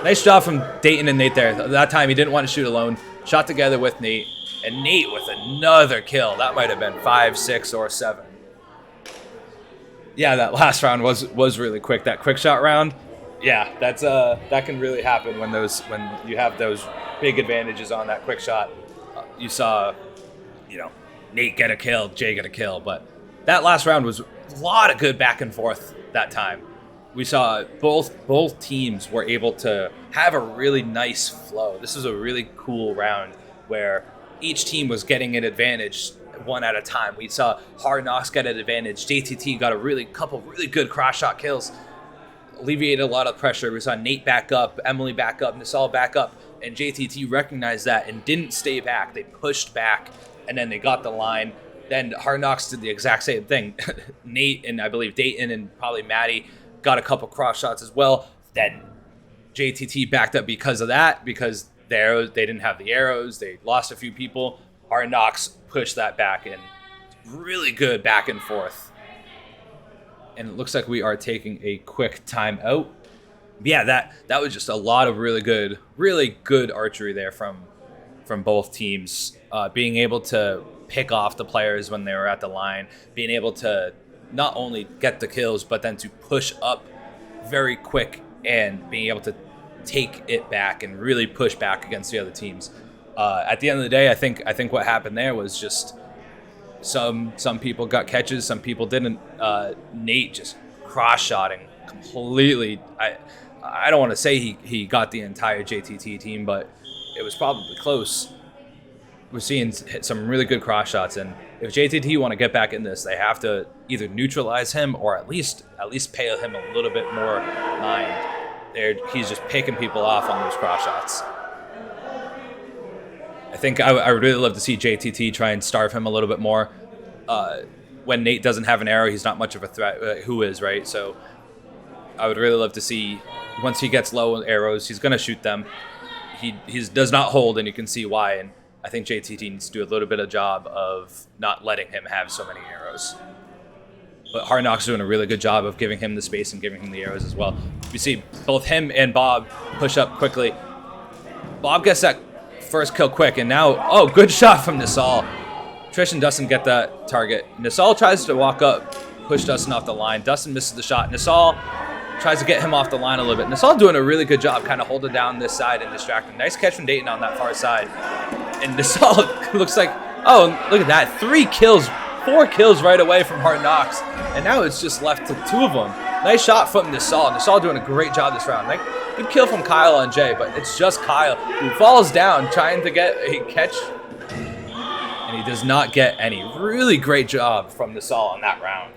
Nice job from Dayton and Nate there. That time he didn't want to shoot alone. Shot together with Nate. And Nate with another kill. That might have been 5, 6, or 7. Yeah, that last round was really quick. That quick shot round, yeah, that can really happen when you have those big advantages on that quick shot. You saw, Nate get a kill, Jay get a kill, but that last round was a lot of good back and forth that time. We saw both teams were able to have a really nice flow. This was a really cool round where each team was getting an advantage one at a time. We saw Hard Knocks get an advantage. JTT got a couple really good cross shot kills, alleviated a lot of pressure. We saw Nate back up, Emily back up, Nassal back up, and JTT recognized that and didn't stay back. They pushed back, and then they got the line. Then Hard Knocks did the exact same thing. Nate and I believe Dayton and probably Maddie got a couple cross shots as well. Then JTT backed up because of that, because they didn't have the arrows. They lost a few people. Hard Knocks pushed that back in. Really good back and forth. And it looks like we are taking a quick timeout. Yeah, that was just a lot of really good archery there from both teams. Being able to pick off the players when they were at the line, being able to not only get the kills, but then to push up very quick and being able to take it back and really push back against the other teams. At the end of the day, I think what happened there was just some people got catches, some people didn't. Nate just cross-shotting completely. I don't want to say he got the entire JTT team, but it was probably close. We're seeing some really good cross shots, and if JTT want to get back in this, they have to either neutralize him or at least pay him a little bit more mind. He's just picking people off on those cross shots. I think I would really love to see JTT try and starve him a little bit more. When Nate doesn't have an arrow, he's not much of a threat. Who is, right? So I would really love to see, once he gets low with arrows, he's going to shoot them. He does not hold, and you can see why. And I think JTT needs to do a little bit of job of not letting him have so many arrows. But Hard Knocks doing a really good job of giving him the space and giving him the arrows as well. You see both him and Bob push up quickly. Bob gets that first kill quick, and now, good shot from Nassal. Trish and Dustin get that target. Nassal tries to walk up, push Dustin off the line. Dustin misses the shot. Nassal tries to get him off the line a little bit. Nassal doing a really good job kind of holding down this side and distracting. Nice catch from Dayton on that far side. And Nassal looks like, look at that. 4 kills right away from Hard Knocks. And now it's just left to 2 of them. Nice shot from Nassal. Nassal doing a great job this round. Good kill from Kyle on Jay, but it's just Kyle who falls down trying to get a catch. And he does not get any. Really great job from Nassal on that round.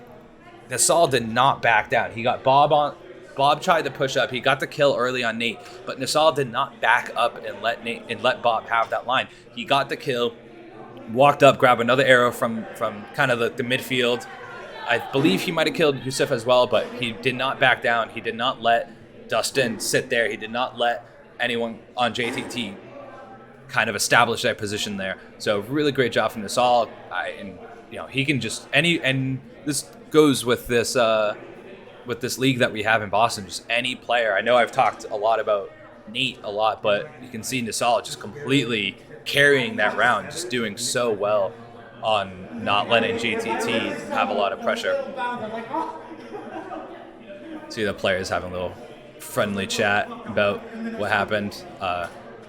Nassal did not back down. He got Bob on. Bob tried to push up. He got the kill early on Nate, but Nassal did not back up and let Bob have that line. He got the kill, walked up, grabbed another arrow from kind of the midfield. I believe he might have killed Yusuf as well, but he did not back down. He did not let Dustin sit there. He did not let anyone on JTT kind of establish that position there. So really great job from Nassal. He can just and this goes with this league that we have in Boston. Just any player. I know I've talked a lot about Nate a lot, but you can see Nassal just completely carrying that round, just doing so well on not letting JTT have a lot of pressure. See the players having a little friendly chat about what happened.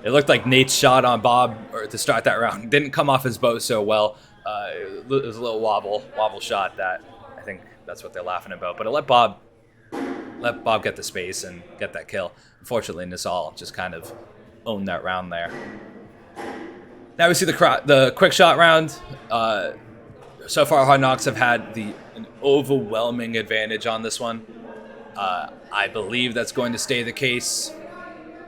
It looked like Nate's shot on Bob to start that round didn't come off his bow so well. It was a little wobble shot that I think that's what they're laughing about. But it let Bob get the space and get that kill. Unfortunately, Nassal just kind of owned that round there. Now we see the quick shot round. So far, Hard Knocks have had an overwhelming advantage on this one. I believe that's going to stay the case.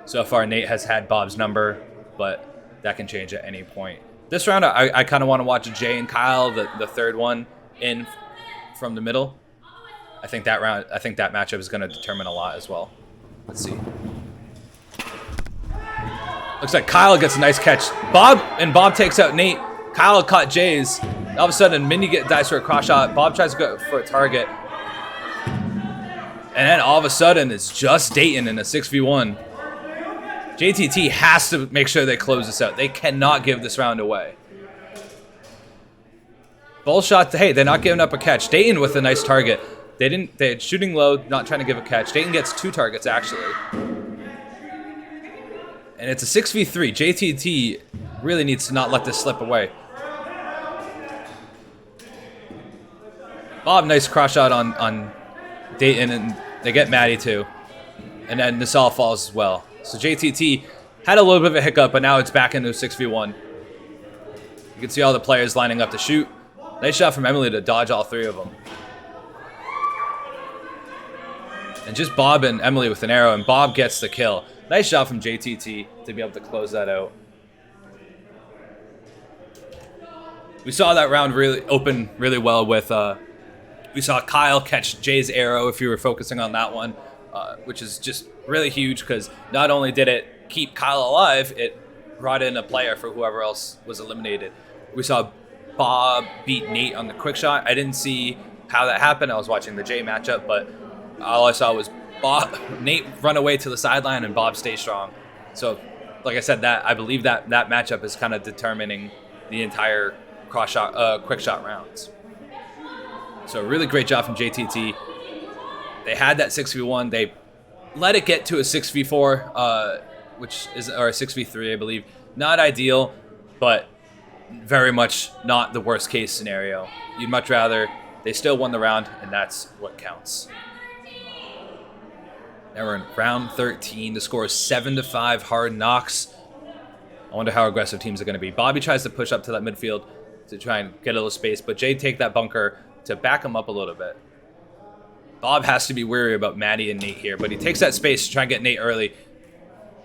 So far, Nate has had Bob's number, but that can change at any point. This round, I kind of want to watch Jay and Kyle, the third one, in from the middle. I think that matchup is going to determine a lot as well. Let's see. Looks like Kyle gets a nice catch. Bob takes out Nate. Kyle caught Jay's. All of a sudden, Mindy dies for a cross shot. Bob tries to go for a target. And then all of a sudden, it's just Dayton in a 6v1. JTT has to make sure they close this out. They cannot give this round away. Bull shot. Hey, they're not giving up a catch. Dayton with a nice target. They're shooting low, not trying to give a catch. Dayton gets 2 targets, actually. And it's a 6v3. JTT really needs to not let this slip away. Bob, nice cross shot on Dayton, and they get Maddie too. And then Nassau falls as well. So JTT had a little bit of a hiccup, but now it's back into 6v1. You can see all the players lining up to shoot. Nice shot from Emily to dodge all three of them. And just Bob and Emily with an arrow, and Bob gets the kill. Nice shot from JTT to be able to close that out. We saw that round really open really well with, we saw Kyle catch Jay's arrow if you were focusing on that one, which is just really huge because not only did it keep Kyle alive, it brought in a player for whoever else was eliminated. We saw Bob beat Nate on the quick shot. I didn't see how that happened. I was watching the Jay matchup, but all I saw was Nate run away to the sideline and Bob stay strong. So, like I said, I believe that matchup is kind of determining the entire quick shot rounds. So, really great job from JTT. They had that 6v1. They let it get to a 6v4, or a 6v3, I believe. Not ideal, but very much not the worst case scenario. You'd much rather they still won the round, and that's what counts. Now we're in round 13. The score is 7-5, Hard Knocks. I wonder how aggressive teams are going to be. Bobby tries to push up to that midfield to try and get a little space, but Jay take that bunker to back him up a little bit. Bob has to be wary about Maddie and Nate here, but he takes that space to try and get Nate early.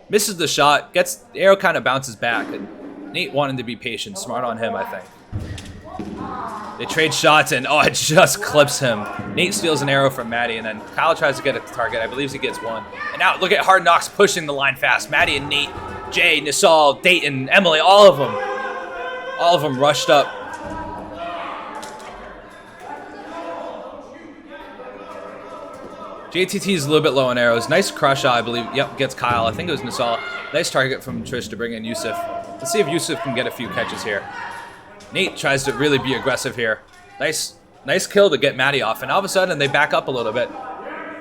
Misses the shot, the arrow kind of bounces back, and Nate wanted to be patient. Smart on him, I think. They trade shots, and it just clips him. Nate steals an arrow from Maddie, and then Kyle tries to get a target. I believe he gets one. And now look at Hard Knocks pushing the line fast. Maddie and Nate, Jay, Nassau, Dayton, Emily, all of them. All of them rushed up. JTT is a little bit low on arrows. Nice crush shot, I believe. Yep, gets Kyle. I think it was Nassau. Nice target from Trish to bring in Yusuf. Let's see if Yusuf can get a few catches here. Nate tries to really be aggressive here. Nice kill to get Maddie off. And all of a sudden, they back up a little bit.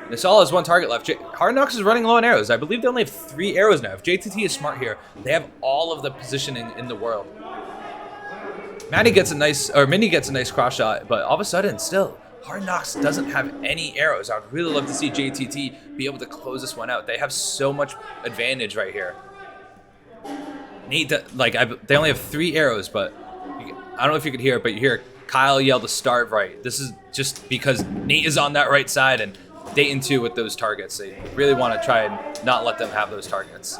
Nassau has one target left. Hard Knocks is running low on arrows. I believe they only have 3 arrows now. If JTT is smart here, they have all of the positioning in the world. Minnie gets a nice cross shot, but all of a sudden, still, Hard Knocks doesn't have any arrows. I'd really love to see JTT be able to close this one out. They have so much advantage right here. Nate, they only have 3 arrows, but I don't know if you could hear it, but you hear Kyle yell to start right. This is just because Nate is on that right side and Dayton too with those targets. They really want to try and not let them have those targets.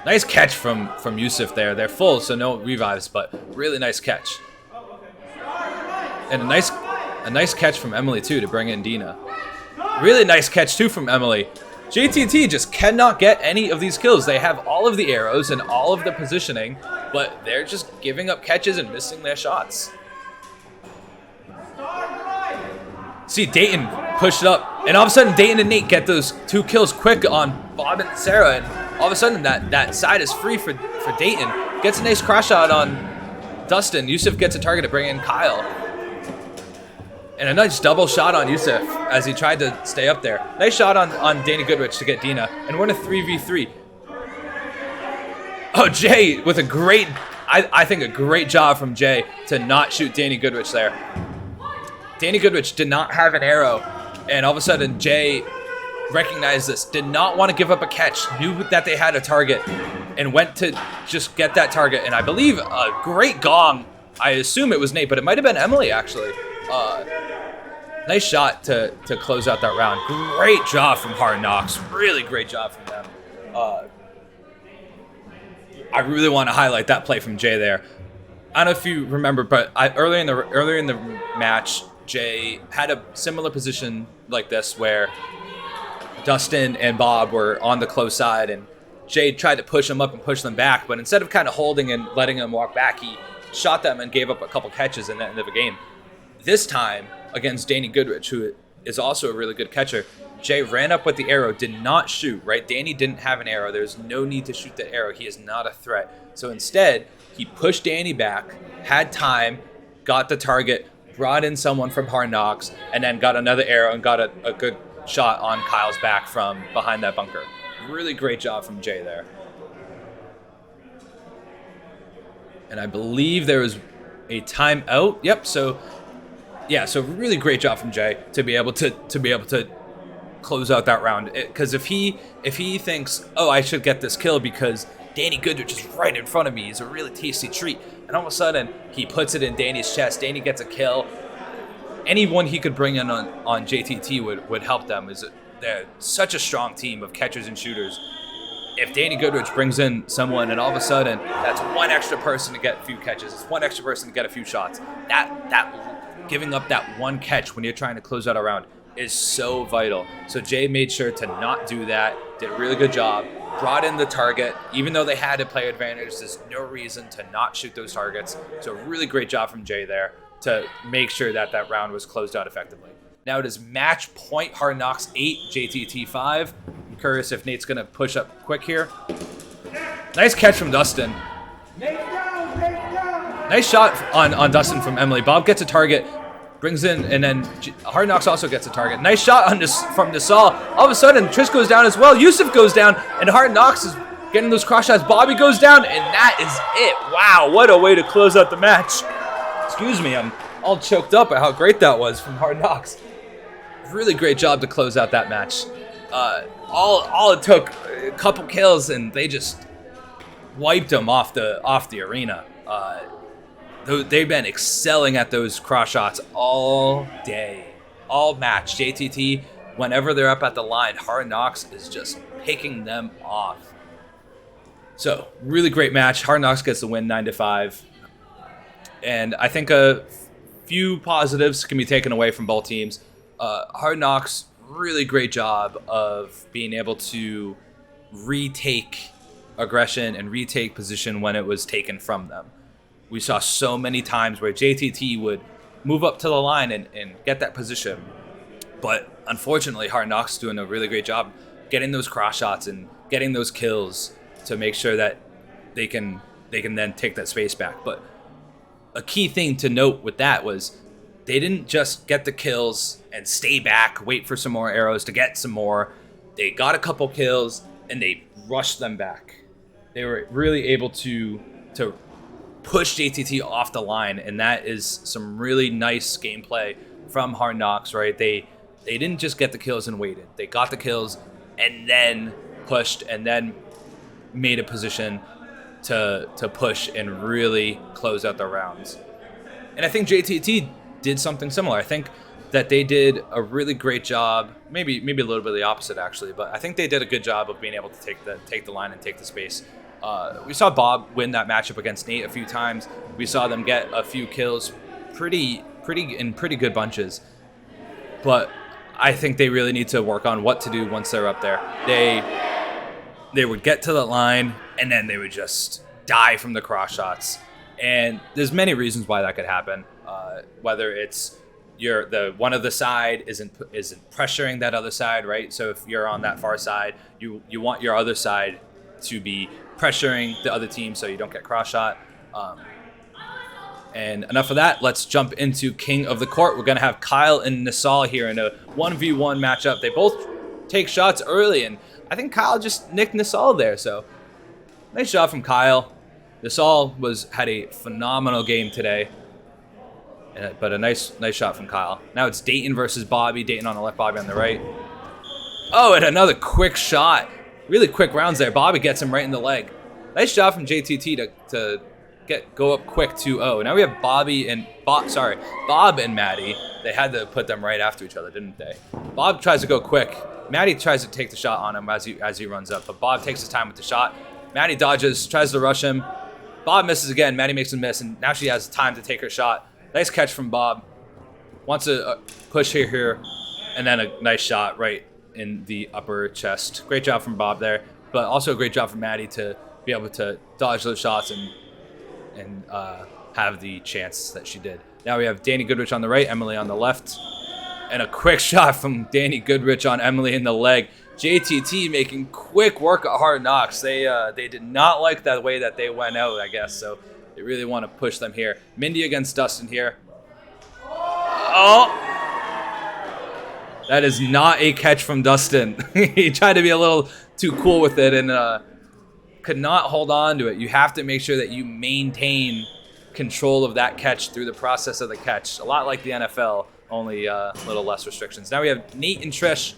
Nice catch from Yusuf there. They're full, so no revives, but really nice catch. And a nice catch from Emily too to bring in Dina. Really nice catch too from Emily. JTT just cannot get any of these kills. They have all of the arrows and all of the positioning, but they're just giving up catches and missing their shots. See, Dayton pushed up, and all of a sudden Dayton and Nate get those 2 kills quick on Bob and Sarah, and all of a sudden that side is free for Dayton. Gets a nice cross shot on Dustin. Yusuf gets a target to bring in Kyle. And a nice double shot on Yusuf as he tried to stay up there. Nice shot on Danny Goodrich to get Dina. And we're in a 3v3. Oh, Jay with a great, I think a great job from Jay to not shoot Danny Goodrich there. Danny Goodrich did not have an arrow. And all of a sudden, Jay recognized this. Did not want to give up a catch. Knew that they had a target. And went to just get that target. And I believe a great gong. I assume it was Nate, but it might have been Emily, actually. Nice shot to close out that round. Great job from Hard Knocks. Really great job from them. I really want to highlight that play from Jay there. I don't know if you remember, but earlier in the match, Jay had a similar position like this where Dustin and Bob were on the close side, and Jay tried to push them up and push them back, but instead of kind of holding and letting them walk back, he shot them and gave up a couple catches in the end of the game. This time, against Danny Goodrich, who is also a really good catcher, Jay ran up with the arrow, did not shoot, right? Danny didn't have an arrow. There's no need to shoot the arrow. He is not a threat. So instead, he pushed Danny back, had time, got the target, brought in someone from Hard Knocks, and then got another arrow and got a good shot on Kyle's back from behind that bunker. Really great job from Jay there. And I believe there was a timeout. Yep, so yeah, so really great job from Jay to be able to close out that round. Because if he thinks, oh, I should get this kill because Danny Goodrich is right in front of me, he's a really tasty treat, and all of a sudden he puts it in Danny's chest, Danny gets a kill. Anyone he could bring in on JTT would help them. They're such a strong team of catchers and shooters. If Danny Goodrich brings in someone and all of a sudden that's one extra person to get a few catches, it's one extra person to get a few shots, that giving up that one catch when you're trying to close out a round is so vital. So Jay made sure to not do that, did a really good job, brought in the target. Even though they had a player advantage, there's no reason to not shoot those targets. So really great job from Jay there to make sure that that round was closed out effectively. Now it is match point, Hard Knocks 8, JTT 5. I'm curious if Nate's going to push up quick here. Nice catch from Dustin. Nice shot on Dustin from Emily. Bob gets a target, brings in, and then Hard Knocks also gets a target. Nice shot from Nasal. All of a sudden, Trish goes down as well. Yusuf goes down, and Hard Knocks is getting those cross shots. Bobby goes down, and that is it. Wow, what a way to close out the match. Excuse me, I'm all choked up at how great that was from Hard Knocks. Really great job to close out that match. All it took, a couple kills, and they just wiped them off the arena. They've been excelling at those cross shots all day, all match. JTT, whenever they're up at the line, Hard Knocks is just picking them off. So really great match. Hard Knocks gets the win 9-5. And I think a few positives can be taken away from both teams. Hard Knocks, really great job of being able to retake aggression and retake position when it was taken from them. We saw so many times where JTT would move up to the line and get that position. But unfortunately, Hard Knocks is doing a really great job getting those cross shots and getting those kills to make sure that they can then take that space back. But a key thing to note with that was they didn't just get the kills and stay back, wait for some more arrows to get some more. They got a couple kills and they rushed them back. They were really able to push JTT off the line, and that is some really nice gameplay from Hard Knocks, right? They didn't just get the kills and waited. They got the kills and then pushed and then made a position to push and really close out the rounds. And I think JTT did something similar. I think that they did a really great job, maybe a little bit of the opposite actually, but I think they did a good job of being able to take the line and take the space. We saw Bob win that matchup against Nate a few times. We saw them get a few kills pretty good bunches. But I think they really need to work on what to do once they're up there. They would get to the line and then they would just die from the cross shots. And there's many reasons why that could happen. Whether it's one of the side isn't pressuring that other side, right? So if you're on that far side, you want your other side to be pressuring the other team so you don't get cross shot. And enough of that. Let's jump into King of the Court. We're going to have Kyle and Nasal here in a 1v1 matchup. They both take shots early, and I think Kyle just nicked Nasal there. So nice job from Kyle. Nasal had a phenomenal game today, but a nice shot from Kyle. Now it's Dayton versus Bobby. Dayton on the left, Bobby on the right. Oh, and another quick shot. Really quick rounds there. Bobby gets him right in the leg. Nice job from JTT to go up quick 2-0. Now we have Bob and Maddie. They had to put them right after each other, didn't they? Bob tries to go quick. Maddie tries to take the shot on him as he runs up, but Bob takes his time with the shot. Maddie dodges, tries to rush him. Bob misses again. Maddie makes a miss, and now she has time to take her shot. Nice catch from Bob. Wants to push here, and then a nice shot right in the upper chest. Great job from Bob there, but also a great job from Maddie to be able to dodge those shots and have the chance that she did. Now we have Danny Goodrich on the right, Emily on the left, and a quick shot from Danny Goodrich on Emily in the leg. JTT making quick work at Hard Knocks. They did not like that way that they went out, I guess, so they really want to push them here. Mindy against Dustin here. Oh! That is not a catch from Dustin. He tried to be a little too cool with it and could not hold on to it. You have to make sure that you maintain control of that catch through the process of the catch. A lot like the NFL, only a little less restrictions. Now we have Nate and Trish.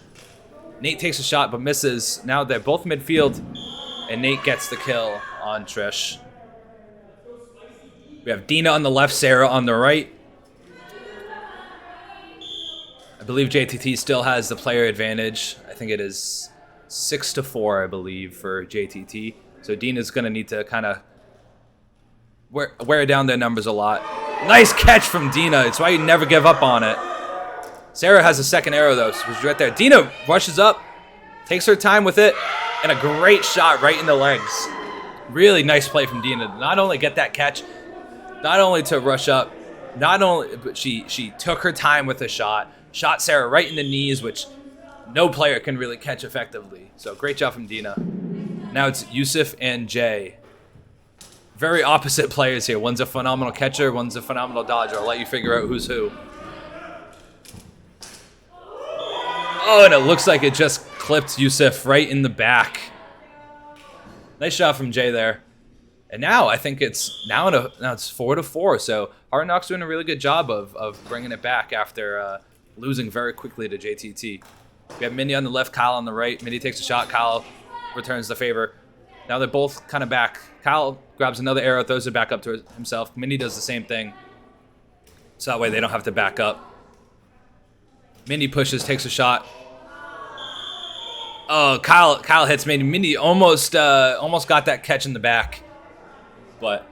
Nate takes a shot but misses. Now they're both midfield, and Nate gets the kill on Trish. We have Dina on the left, Sarah on the right. I believe JTT still has the player advantage. I think it is 6-4, I believe, for JTT. So Dina's going to need to kind of wear down their numbers a lot. Nice catch from Dina. It's why you never give up on it. Sarah has a second arrow, though, so she's right there. Dina rushes up, takes her time with it, and a great shot right in the legs. Really nice play from Dina to not only get that catch, not only to rush up, but she took her time with the shot Sarah right in the knees, which no player can really catch effectively. So great job from Dina. Now it's Yusuf and Jay. Very opposite players here. One's a phenomenal catcher, one's a phenomenal dodger. I'll let you figure out who's who. Oh, and it looks like it just clipped Yusuf right in the back. Nice shot from Jay there. And now I think it's now it's 4-4. So Hard Knocks doing a really good job of bringing it back after losing very quickly to JTT. We have Mindy on the left, Kyle on the right. Mindy takes a shot, Kyle returns the favor. Now they're both kind of back. Kyle grabs another arrow, throws it back up to himself. Mindy does the same thing. So that way they don't have to back up. Mindy pushes, takes a shot. Oh, Kyle hits Mindy. Mindy almost got that catch in the back. But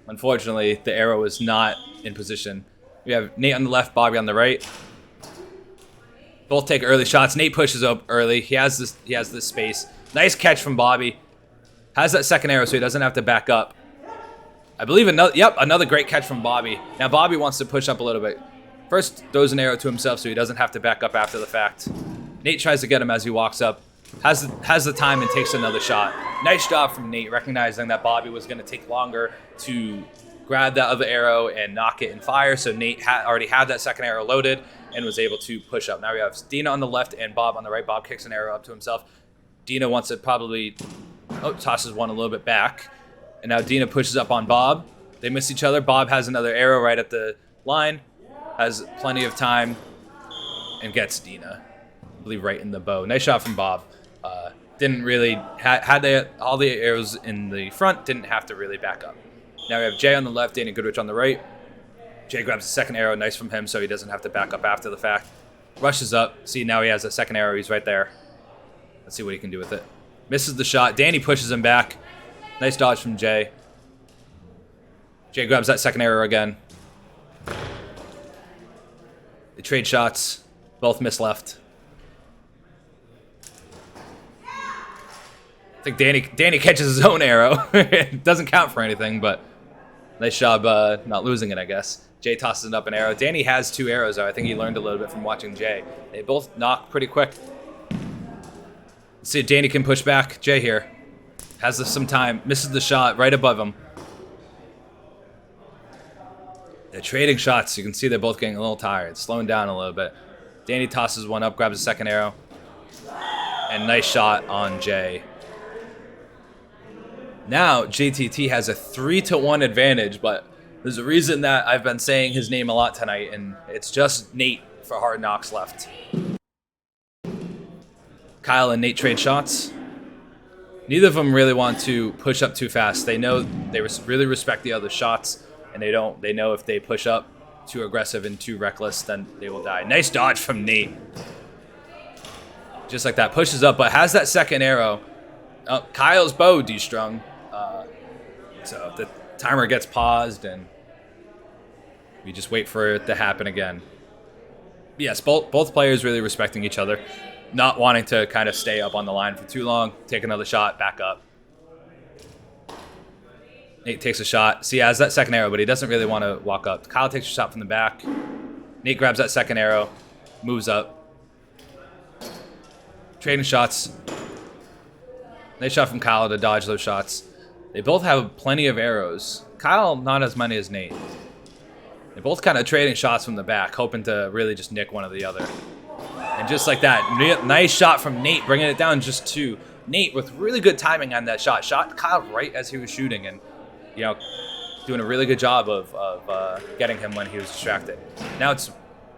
unfortunately, the arrow was not in position. We have Nate on the left, Bobby on the right. Both take early shots. Nate pushes up early. He has this space. Nice catch from Bobby. Has that second arrow so he doesn't have to back up. I believe another great catch from Bobby. Now Bobby wants to push up a little bit. First throws an arrow to himself so he doesn't have to back up after the fact. Nate tries to get him as he walks up. Has the time and takes another shot. Nice job from Nate, recognizing that Bobby was going to take longer to grab that other arrow and knock it and fire. So Nate already had that second arrow loaded and was able to push up. Now we have Dina on the left and Bob on the right. Bob kicks an arrow up to himself. Dina wants to probably tosses one a little bit back. And now Dina pushes up on Bob. They miss each other. Bob has another arrow right at the line. Has plenty of time and gets Dina, I believe, right in the bow. Nice shot from Bob. Didn't really had all the arrows in the front. Didn't have to really back up. Now we have Jay on the left, Danny Goodrich on the right. Jay grabs the second arrow, nice from him, so he doesn't have to back up after the fact. Rushes up. See, now he has a second arrow. He's right there. Let's see what he can do with it. Misses the shot. Danny pushes him back. Nice dodge from Jay. Jay grabs that second arrow again. They trade shots. Both miss left. I think Danny catches his own arrow. It doesn't count for anything, but nice job not losing it, I guess. Jay tosses it up an arrow. Danny has two arrows, though. I think he learned a little bit from watching Jay. They both knock pretty quick. Let's see if Danny can push back. Jay here. Has some time. Misses the shot right above him. They're trading shots. You can see they're both getting a little tired. Slowing down a little bit. Danny tosses one up, grabs a second arrow. And nice shot on Jay. Now, JTT has a 3-1 advantage, but there's a reason that I've been saying his name a lot tonight, and it's just Nate for Hard Knocks left. Kyle and Nate trade shots. Neither of them really want to push up too fast. They know they really respect the other shots, and they know if they push up too aggressive and too reckless, then they will die. Nice dodge from Nate. Just like that, pushes up, but has that second arrow. Oh, Kyle's bow destrung. So the timer gets paused, and we just wait for it to happen again. Yes, both players really respecting each other, not wanting to kind of stay up on the line for too long, take another shot, back up. Nate takes a shot. See, he has that second arrow, but he doesn't really want to walk up. Kyle takes a shot from the back. Nate grabs that second arrow, moves up. Trading shots. Nice shot from Kyle to dodge those shots. They both have plenty of arrows. Kyle, not as many as Nate. They're both kind of trading shots from the back, hoping to really just nick one or the other. And just like that, nice shot from Nate, bringing it down just two. Nate with really good timing on that shot. Shot Kyle right as he was shooting, and doing a really good job of getting him when he was distracted. Now it's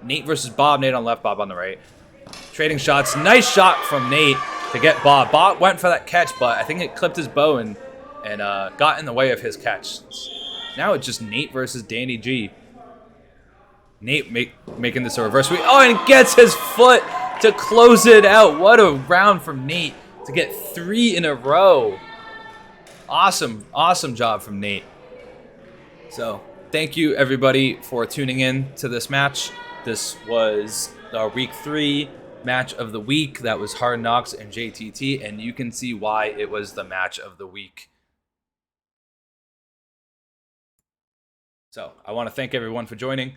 Nate versus Bob. Nate on left, Bob on the right. Trading shots. Nice shot from Nate to get Bob. Bob went for that catch, but I think it clipped his bow and got in the way of his catch. Now it's just Nate versus Danny G. Nate making this a reverse sweep. Oh, and gets his foot to close it out. What a round from Nate to get 3 in a row. Awesome, awesome job from Nate. So thank you everybody for tuning in to this match. This was our week 3 match of the week. That was Hard Knocks and JTT, and you can see why it was the match of the week. So I want to thank everyone for joining.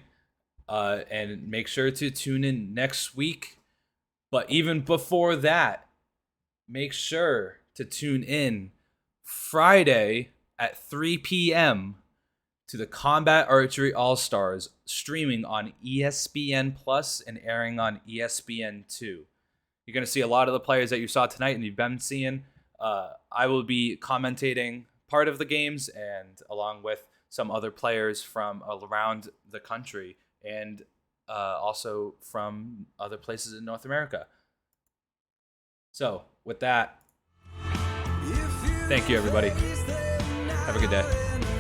And make sure to tune in next week. But even before that, make sure to tune in Friday at 3 p.m. to the Combat Archery All-Stars, streaming on ESPN Plus and airing on ESPN2. You're going to see a lot of the players that you saw tonight and you've been seeing. I will be commentating part of the games, and along with some other players from around the country, and also from other places in North America. So, with that, thank you, everybody. Have a good day.